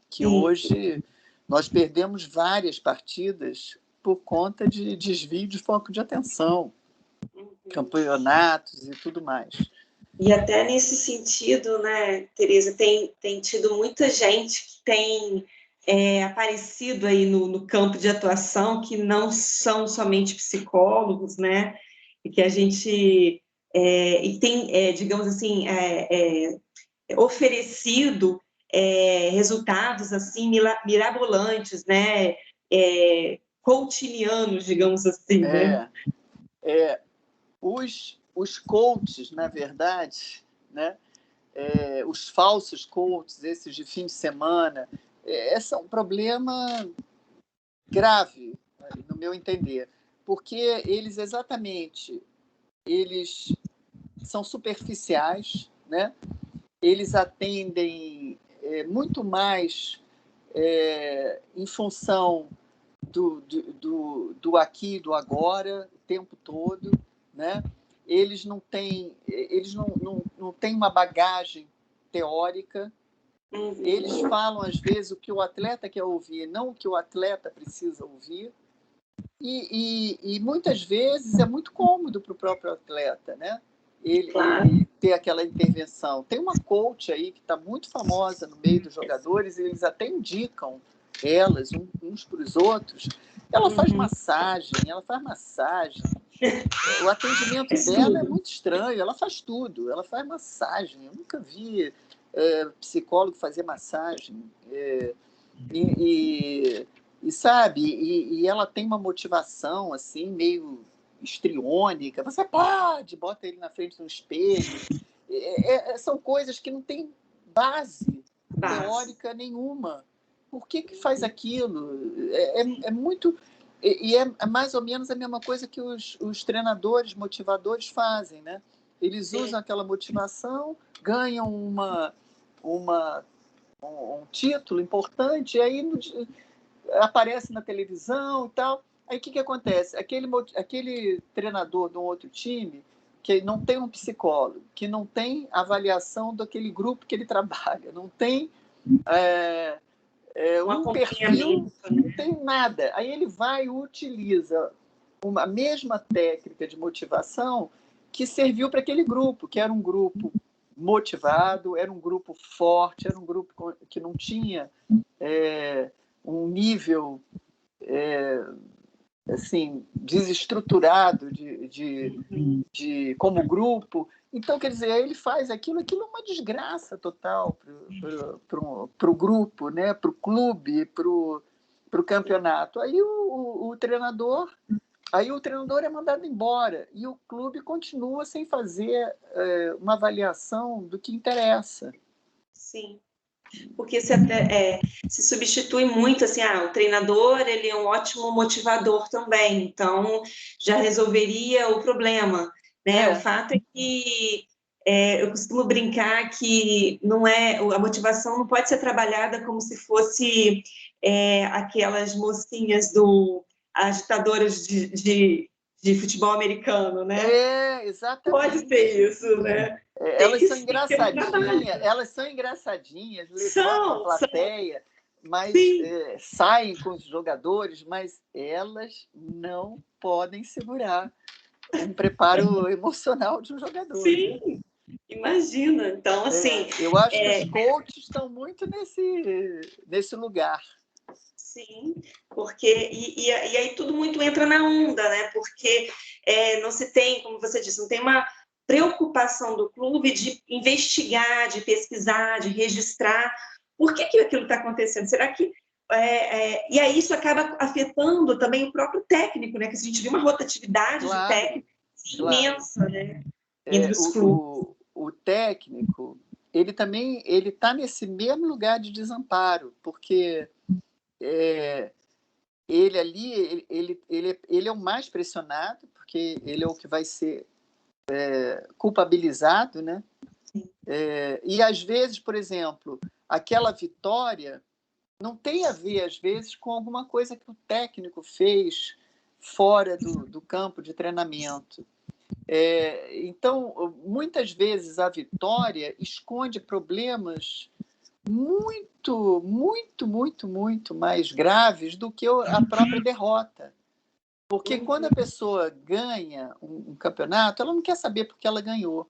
Que hoje nós perdemos várias partidas por conta de desvio de foco de atenção, campeonatos e tudo mais. E até nesse sentido, né, Tereza, tem tido muita gente que tem aparecido aí no campo de atuação que não são somente psicólogos, né, e que a gente e tem, digamos assim, oferecido resultados assim mirabolantes, né, coachinianos, digamos assim, né? Os coaches, na verdade, né, os falsos coaches, esses de fim de semana, esse é um problema grave, no meu entender, porque eles são superficiais, né? Eles atendem muito mais em função do aqui e do agora, o tempo todo, né? Eles não têm uma bagagem teórica. Eles falam, às vezes, o que o atleta quer ouvir, não o que o atleta precisa ouvir. E muitas vezes é muito cômodo para o próprio atleta, né? Claro. Ele ter aquela intervenção. Tem uma coach aí que está muito famosa no meio dos jogadores, e eles até indicam elas uns para os outros. Ela faz massagem. O atendimento dela é muito estranho, ela faz tudo, ela faz massagem. Eu nunca vi psicólogo fazer massagem. Sabe, e ela tem uma motivação assim, meio histriônica. Você pode, bota ele na frente de um espelho. São coisas que não têm base teórica nenhuma. Por que faz aquilo? É muito... E é mais ou menos a mesma coisa que os treinadores, motivadores fazem, né? Eles usam aquela motivação, ganham um título importante, e aí aparece na televisão e tal. Aí o que acontece? Aquele treinador de um outro time que não tem um psicólogo, que não tem avaliação daquele grupo que ele trabalha, não tem um perfil, não tem nada. Aí ele vai e utiliza a mesma técnica de motivação que serviu para aquele grupo, que era um grupo motivado, era um grupo forte, era um grupo que não tinha um nível assim, desestruturado como grupo. Então, quer dizer, ele faz aquilo é uma desgraça total para o grupo, né? Para o clube, para o campeonato. Aí o treinador é mandado embora e o clube continua sem fazer uma avaliação do que interessa. Sim. Porque se substitui muito, assim, o treinador, ele é um ótimo motivador também, então já resolveria o problema, né? O fato é que eu costumo brincar que a motivação não pode ser trabalhada como se fosse aquelas mocinhas agitadoras de futebol americano, né? Exatamente. Pode ser isso, né? Elas são engraçadinhas, levantam a plateia, mas saem com os jogadores, mas elas não podem segurar um preparo emocional de um jogador. Sim, né? Imagina. Então, assim... eu acho que os coaches estão muito nesse lugar. Sim, porque... E aí tudo muito entra na onda, né? Porque não se tem, como você disse, não tem uma preocupação do clube de investigar, de pesquisar, de registrar por que aquilo está acontecendo. Será que... e aí isso acaba afetando também o próprio técnico, né? Que a gente vê uma rotatividade de técnicos imensa, né? Entre os clubes. O técnico, ele também está nesse mesmo lugar de desamparo, porque ele ali, ele é o mais pressionado, porque ele é o que vai ser culpabilizado, né? E às vezes, por exemplo, aquela vitória não tem a ver, às vezes, com alguma coisa que o técnico fez fora do campo de treinamento. Então, muitas vezes a vitória esconde problemas muito, muito, muito, muito mais graves do que a própria derrota. Porque quando a pessoa ganha um campeonato, ela não quer saber porque ela ganhou.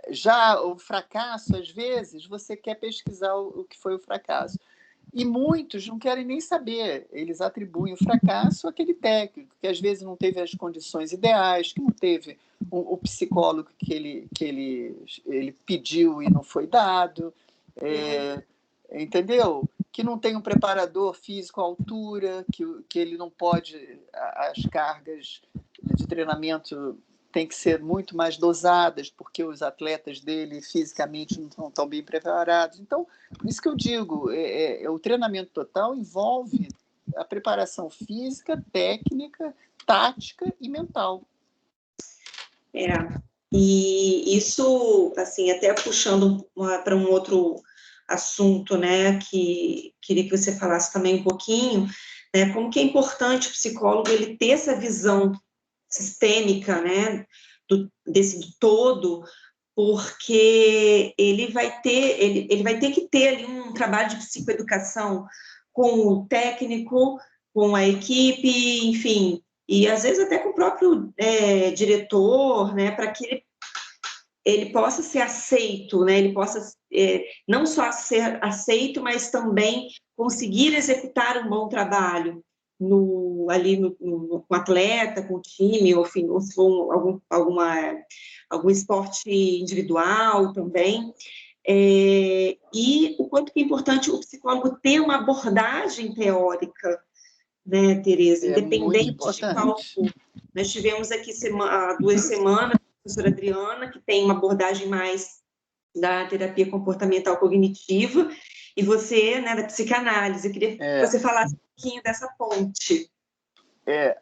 Já o fracasso, às vezes, você quer pesquisar o que foi o fracasso. E muitos não querem nem saber. Eles atribuem o fracasso àquele técnico, que às vezes não teve as condições ideais, que não teve o psicólogo que ele pediu e não foi dado. Entendeu? Que não tem um preparador físico à altura, que ele não pode... As cargas de treinamento têm que ser muito mais dosadas, porque os atletas dele fisicamente não estão tão bem preparados. Então, por isso que eu digo, o treinamento total envolve a preparação física, técnica, tática e mental. E isso, assim, até puxando para um outro assunto, né, que queria que você falasse também um pouquinho, né, como que é importante o psicólogo ele ter essa visão sistêmica, né, desse todo, porque ele vai ter que ter ali um trabalho de psicoeducação com o técnico, com a equipe, enfim, e às vezes até com o próprio diretor, né, para que ele possa ser aceito, né, ele possa não só ser aceito, mas também conseguir executar um bom trabalho ali com o atleta, com o time, ou se for algum esporte individual também. E o quanto que é importante o psicólogo ter uma abordagem teórica, né, Tereza? É muito Independente de qual importante. for. Nós tivemos aqui há 2 semanas a professora Adriana, que tem uma abordagem mais da terapia comportamental cognitiva, e você, né, da psicanálise. Eu queria que você falasse um pouquinho dessa ponte.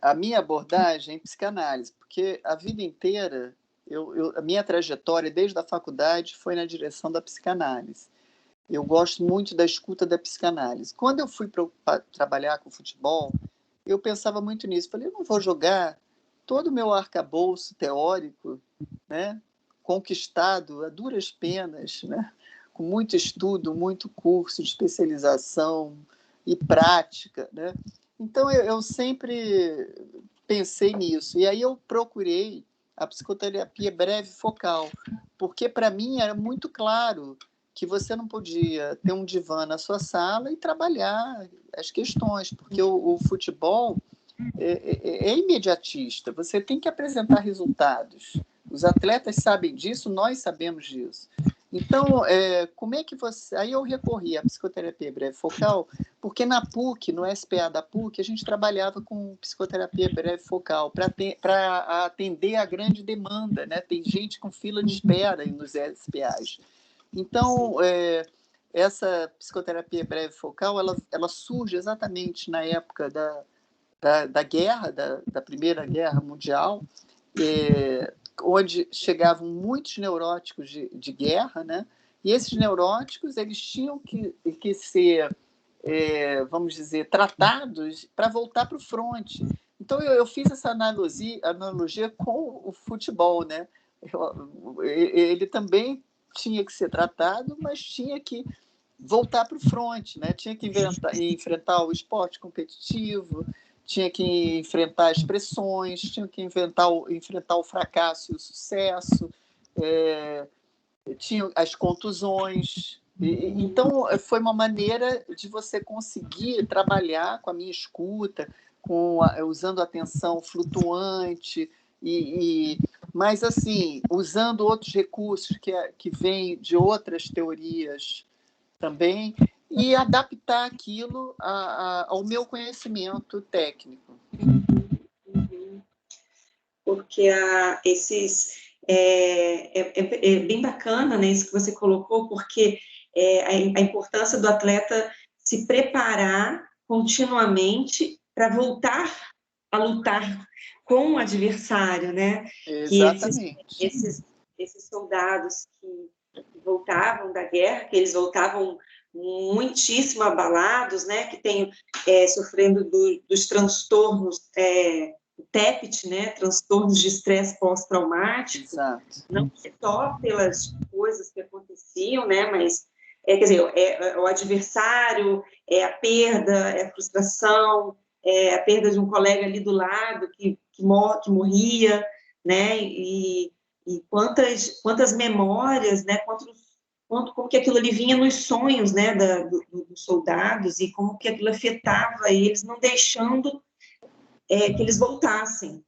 A minha abordagem é em psicanálise, porque a vida inteira, a minha trajetória desde a faculdade foi na direção da psicanálise. Eu gosto muito da escuta da psicanálise. Quando eu fui trabalhar com futebol, eu pensava muito nisso. Falei, eu não vou jogar todo o meu arcabouço teórico, né, conquistado a duras penas, né, com muito estudo, muito curso de especialização e prática, né? Então, eu sempre pensei nisso. E aí eu procurei a psicoterapia breve focal, porque para mim era muito claro que você não podia ter um divã na sua sala e trabalhar as questões, porque o futebol é imediatista, você tem que apresentar resultados. Os atletas sabem disso, nós sabemos disso. Então, como é que você... Aí eu recorri à psicoterapia breve focal, porque na PUC, no SPA da PUC, a gente trabalhava com psicoterapia breve focal para atender a grande demanda, né? Tem gente com fila de espera nos SPAs. Então, essa psicoterapia breve focal, ela surge exatamente na época da guerra, da Primeira Guerra Mundial, onde chegavam muitos neuróticos de guerra, né? E esses neuróticos eles tinham que ser, vamos dizer, tratados para voltar para o fronte. Então, eu fiz essa analogia com o futebol, né? Ele também tinha que ser tratado, mas tinha que voltar para o fronte, né? Tinha que enfrentar o esporte competitivo, tinha que enfrentar as pressões, tinha que enfrentar o fracasso e o sucesso, tinha as contusões. Então, foi uma maneira de você conseguir trabalhar com a minha escuta, usando a atenção flutuante, mas, assim, usando outros recursos que vêm de outras teorias também, e adaptar aquilo ao meu conhecimento técnico. Porque é bem bacana, né, isso que você colocou, porque a importância do atleta se preparar continuamente para voltar a lutar com o adversário, né? Exatamente. Que esses soldados que voltavam da guerra, que eles voltavam muitíssimo abalados, né? Que tem sofrendo dos transtornos TEPT, né? Transtornos de estresse pós-traumático. Exato. Não só pelas coisas que aconteciam, né? Mas quer dizer, o adversário, a perda, a frustração, a perda de um colega ali do lado que morria, né? E quantas memórias, né? Como que aquilo ali vinha nos sonhos, né? Dos soldados e como que aquilo afetava eles, não deixando que eles voltassem,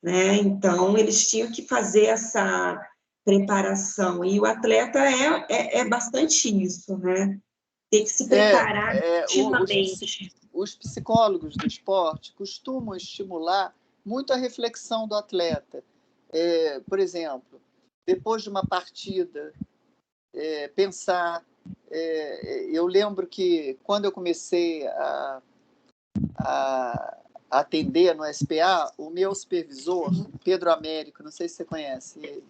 né? Então eles tinham que fazer essa preparação e o atleta é bastante isso, né? Tem que se preparar continuamente. Os psicólogos do esporte costumam estimular muito a reflexão do atleta. Por exemplo, depois de uma partida, pensar. Eu lembro que quando eu comecei a atender no SPA, o meu supervisor, Pedro Américo, não sei se você conhece ele,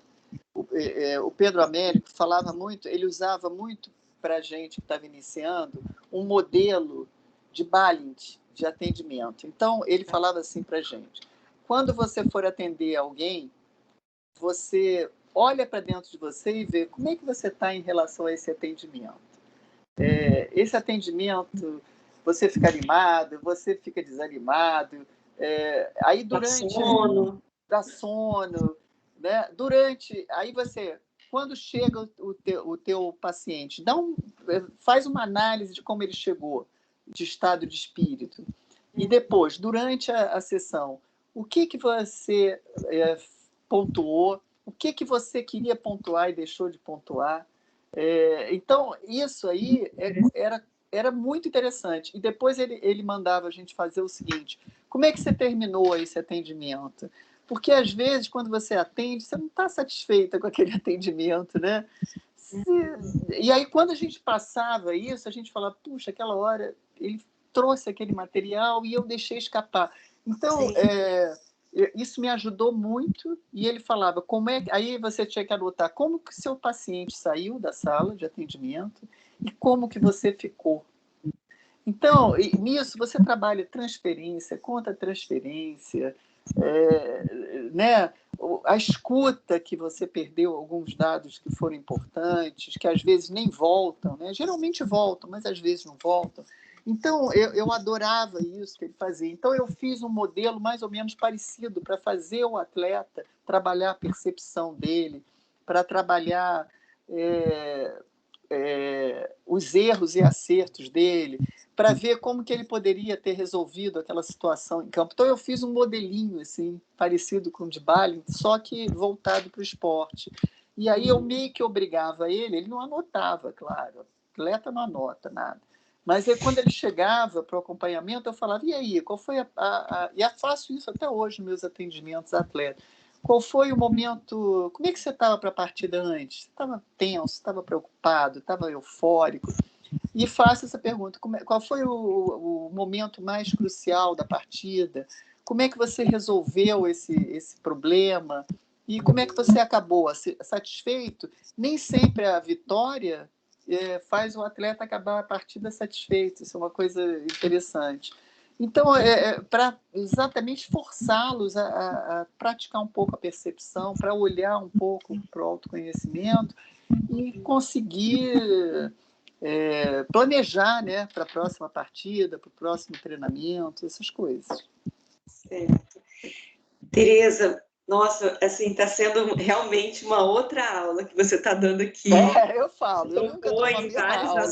o Pedro Américo falava muito, ele usava muito para a gente que estava iniciando um modelo de Balint, de atendimento. Então, ele falava assim para a gente, quando você for atender alguém, você olha para dentro de você e vê como é que você está em relação a esse atendimento. Esse atendimento, você fica animado, você fica desanimado. Aí durante... Dá sono, né? Aí você, quando chega o teu paciente, faz uma análise de como ele chegou, de estado de espírito. E depois, durante a sessão, o que você pontuou, o que você queria pontuar e deixou de pontuar. Então, isso aí era muito interessante. E depois ele mandava a gente fazer o seguinte: como é que você terminou esse atendimento? Porque, às vezes, quando você atende, você não está satisfeita com aquele atendimento, né? E aí, quando a gente passava isso, a gente falava, puxa, aquela hora ele trouxe aquele material e eu deixei escapar. Então, isso me ajudou muito. E ele falava, aí você tinha que anotar como que seu paciente saiu da sala de atendimento e como que você ficou. Então, nisso você trabalha transferência, contra-transferência, né? A escuta, que você perdeu alguns dados que foram importantes, que às vezes nem voltam, né? Geralmente voltam, mas às vezes não voltam. Então, eu adorava isso que ele fazia. Então, eu fiz um modelo mais ou menos parecido para fazer o atleta trabalhar a percepção dele, para trabalhar os erros e acertos dele, para ver como que ele poderia ter resolvido aquela situação em campo. Então, eu fiz um modelinho assim, parecido com o de Bali, só que voltado para o esporte. E aí eu meio que obrigava ele não anotava, claro, o atleta não anota nada. Mas aí, quando ele chegava para o acompanhamento, eu falava, e aí, qual foi E eu faço isso até hoje nos meus atendimentos atletas. Qual foi o momento... Como é que você estava para a partida antes? Você estava tenso, estava preocupado, estava eufórico? E faço essa pergunta, qual foi o momento mais crucial da partida? Como é que você resolveu esse problema? E como é que você acabou? Satisfeito? Nem sempre a vitória faz o atleta acabar a partida satisfeito. Isso é uma coisa interessante. Então, para exatamente forçá-los a praticar um pouco a percepção, para olhar um pouco para o autoconhecimento e conseguir planejar, né, para a próxima partida, para o próximo treinamento, essas coisas. Certo. Tereza, nossa, assim, está sendo realmente uma outra aula que você está dando aqui. Eu falo, eu nunca dou uma mesma aula.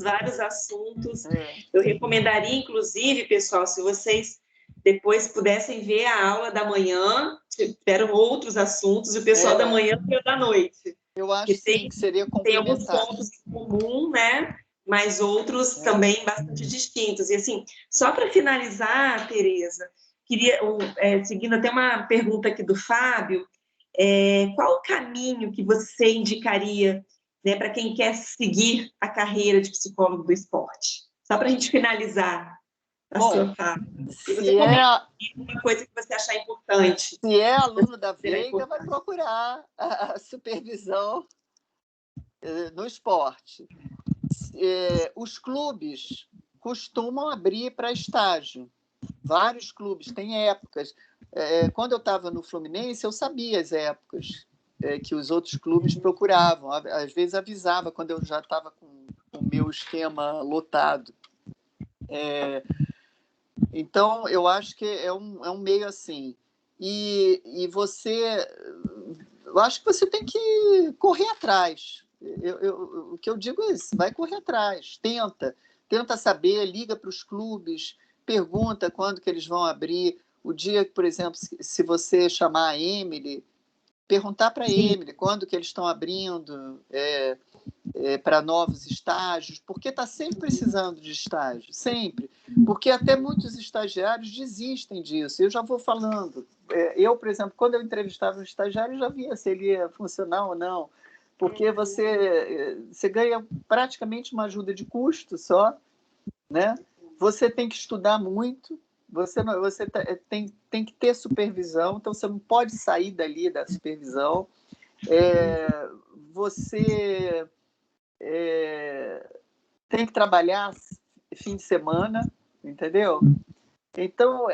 Vários assuntos. Eu recomendaria, inclusive, pessoal, se vocês depois pudessem ver a aula da manhã, tiveram outros assuntos, e o pessoal da manhã e o da noite. Eu acho que seria complementar. Tem alguns pontos em comum, né? Mas outros também bastante distintos. E assim, só para finalizar, Tereza, queria, seguindo até uma pergunta aqui do Fábio, qual o caminho que você indicaria, né, para quem quer seguir a carreira de psicólogo do esporte? Só para a gente finalizar. Bom, se você comenta uma coisa que você achar importante. Se é aluno da Veiga, vai procurar a supervisão no esporte. Os clubes costumam abrir para estágio. Vários clubes têm épocas. Quando eu estava no Fluminense, eu sabia as épocas que os outros clubes procuravam. Às vezes avisava quando eu já estava com o meu esquema lotado. Então, eu acho que é um meio assim. E você... Eu acho que você tem que correr atrás. O que eu digo é isso, vai correr atrás, tenta saber, liga para os clubes, pergunta quando que eles vão abrir. O dia, por exemplo, se você chamar a Emily, perguntar para a Emily quando que eles estão abrindo para novos estágios, porque está sempre precisando de estágio, sempre. Porque até muitos estagiários desistem disso. Eu já vou falando. Eu, por exemplo, quando eu entrevistava um estagiário, eu já via se ele ia funcionar ou não, porque você ganha praticamente uma ajuda de custo só, né? Você tem que estudar muito, você tem que ter supervisão, então você não pode sair dali da supervisão. Você tem que trabalhar fim de semana, entendeu? Então,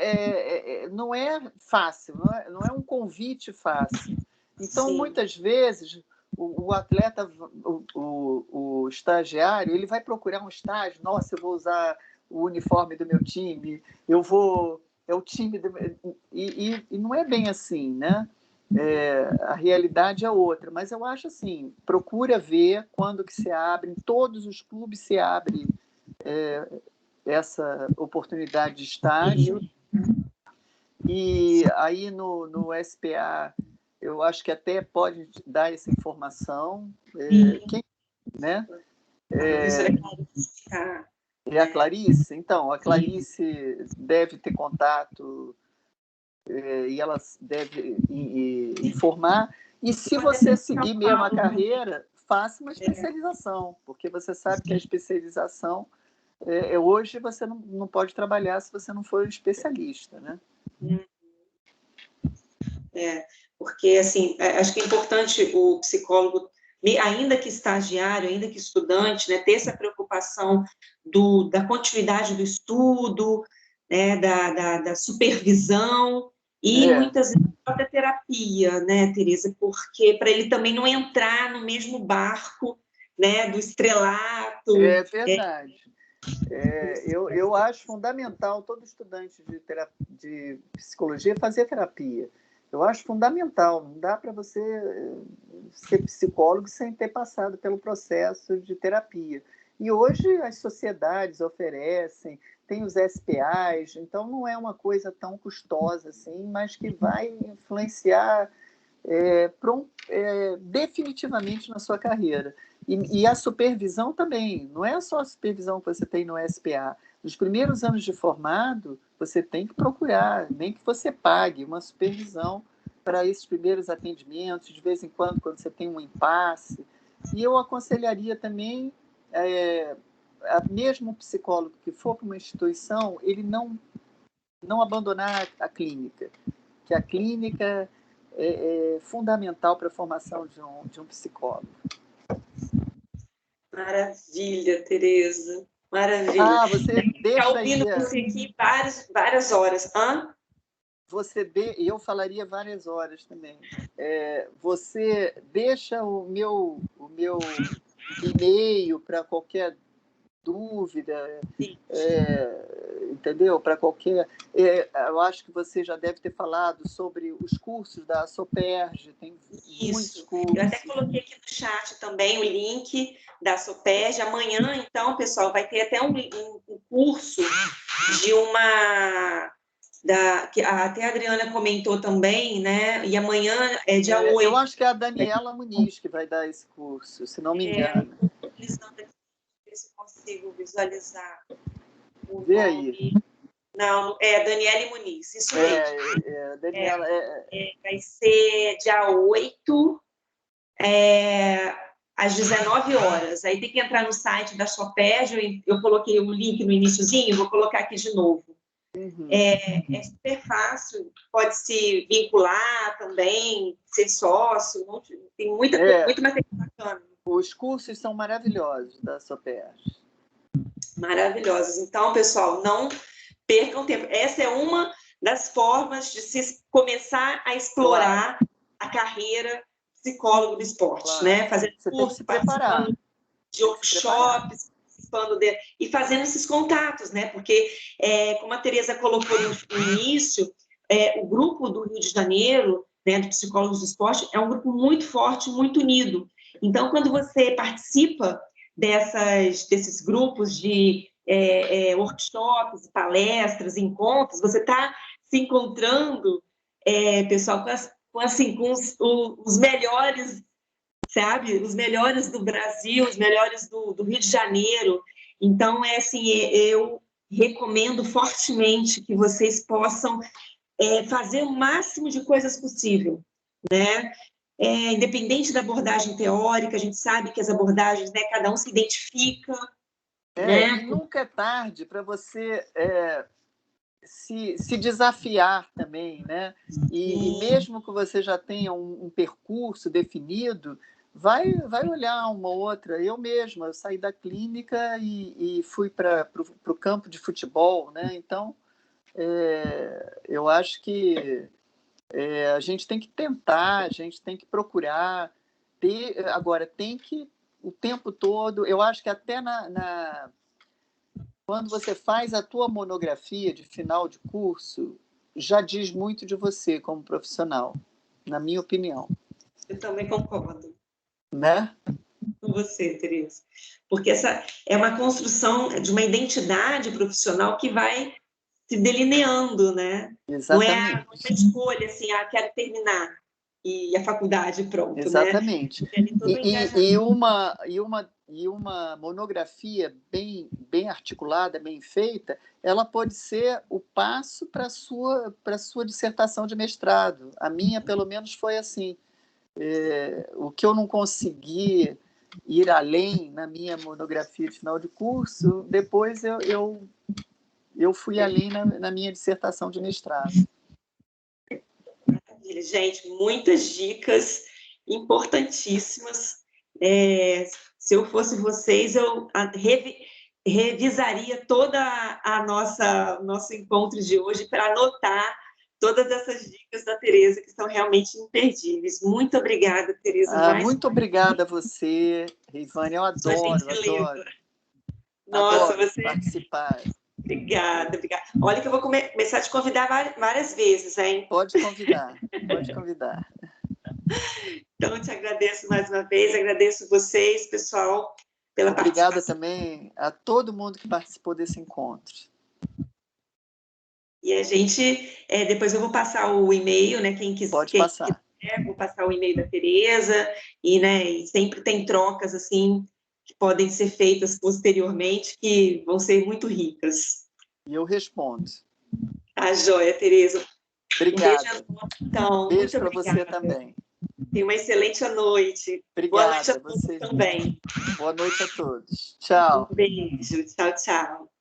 não é fácil, não é um convite fácil. Então, muitas vezes, o atleta, o estagiário, ele vai procurar um estágio, nossa, eu vou usar o uniforme do meu time, eu vou... É o time... E não é bem assim, né? A realidade é outra, mas eu acho assim, procura ver quando que se abre, em todos os clubes se abre essa oportunidade de estágio, e aí no SPA eu acho que até pode dar essa informação, quem, né? É a Clarice? Então, a Clarice deve ter contato e ela deve informar. E se você seguir mesmo a carreira, faça uma especialização, porque você sabe que a especialização, hoje você não pode trabalhar se você não for especialista, né? Porque, assim, acho que é importante o psicólogo, ainda que estagiário, ainda que estudante, né, ter essa preocupação da continuidade do estudo, né, da supervisão e muitas vezes até terapia, né, Tereza? Porque para ele também não entrar no mesmo barco, né, do estrelato. É verdade. Eu acho fundamental todo estudante de psicologia fazer terapia. Eu acho fundamental. Não dá para você ser psicólogo sem ter passado pelo processo de terapia. E hoje as sociedades oferecem, tem os SPAs, então não é uma coisa tão custosa assim, mas que vai influenciar definitivamente na sua carreira. E a supervisão também, não é só a supervisão que você tem no SPA. Nos primeiros anos de formado, você tem que procurar, nem que você pague uma supervisão para esses primeiros atendimentos, de vez em quando você tem um impasse. E eu aconselharia também, mesmo o psicólogo que for para uma instituição, ele não abandonar a clínica, que a clínica é fundamental para a formação de um psicólogo. Maravilha, Tereza. Maravilha. Você deixa tá ouvindo você aqui várias horas. E eu falaria várias horas também. Você deixa o meu e-mail para qualquer dúvida, entendeu? Para qualquer... eu acho que você já deve ter falado sobre os cursos da Soperge, tem muitos cursos. Eu até coloquei aqui no chat também o link da Soperge. Amanhã, então, pessoal, vai ter até um curso de uma... que até a Adriana comentou também, né? E amanhã é dia 8. Eu acho que é a Daniela Muniz que vai dar esse curso, se não me engano. Ver se consigo visualizar o Vê nome. aí. Não, é Daniele Muniz, isso mesmo. Daniela, vai ser dia 8, às 19 horas. Aí tem que entrar no site da Soperge, eu coloquei o link no iniciozinho, vou colocar aqui de novo. É super fácil, pode se vincular também, ser sócio, tem muito material bacana. Os cursos são maravilhosos da Soperge. Maravilhosos. Então, pessoal, não percam tempo. Essa é uma das formas de se começar a explorar a carreira psicólogo do esporte, né? Fazendo curso, participando de workshops, e fazendo esses contatos, né? Porque, como a Tereza colocou no início, o grupo do Rio de Janeiro, né, de psicólogos do esporte, é um grupo muito forte, muito unido. Então, quando você participa desses grupos de workshops, palestras, encontros, você está se encontrando, pessoal, com os melhores, sabe? Os melhores do Brasil, os melhores do Rio de Janeiro. Então, assim, eu recomendo fortemente que vocês possam fazer o máximo de coisas possível, né? Independente da abordagem teórica, a gente sabe que as abordagens, né, cada um se identifica. E nunca é tarde para você se desafiar também, né? E mesmo que você já tenha um percurso definido, vai olhar uma outra. Eu mesma, eu saí da clínica e fui para o campo de futebol, né? Então, eu acho que a gente tem que tentar, a gente tem que procurar Agora, tem que, o tempo todo, eu acho que até quando você faz a tua monografia de final de curso, já diz muito de você como profissional, na minha opinião. Eu também concordo. Né? Com você, Tereza. Porque essa é uma construção de uma identidade profissional que vai se delineando, né? Exatamente. Não é uma escolha assim, quero terminar e a faculdade pronto, exatamente. né? E uma monografia bem articulada, bem feita, ela pode ser o passo para a sua dissertação de mestrado. A minha, pelo menos, foi assim. O que eu não consegui ir além na minha monografia de final de curso, depois eu fui além na minha dissertação de mestrado. Gente, muitas dicas importantíssimas. Se eu fosse vocês, eu revisaria toda nosso encontro de hoje para anotar todas essas dicas da Tereza, que são realmente imperdíveis. Muito obrigada, Tereza. Muito obrigada a você, Reivane. Eu adoro. Nossa, adoro participar. Obrigada. Olha que eu vou começar a te convidar várias vezes, hein? Pode convidar. Então, eu te agradeço mais uma vez, agradeço vocês, pessoal, pela Obrigada participação. também a todo mundo que participou desse encontro. E a gente, depois eu vou passar o e-mail, né? Quem quiser, Pode passar. Vou passar o e-mail da Tereza, e sempre tem trocas, assim, que podem ser feitas posteriormente, que vão ser muito ricas. E eu respondo. Tá joia, Tereza. Obrigada. Então, beijo para você também. Tenha uma excelente noite. Obrigada. Boa noite a todos também. Boa noite a todos. Tchau. Um beijo. Tchau, tchau.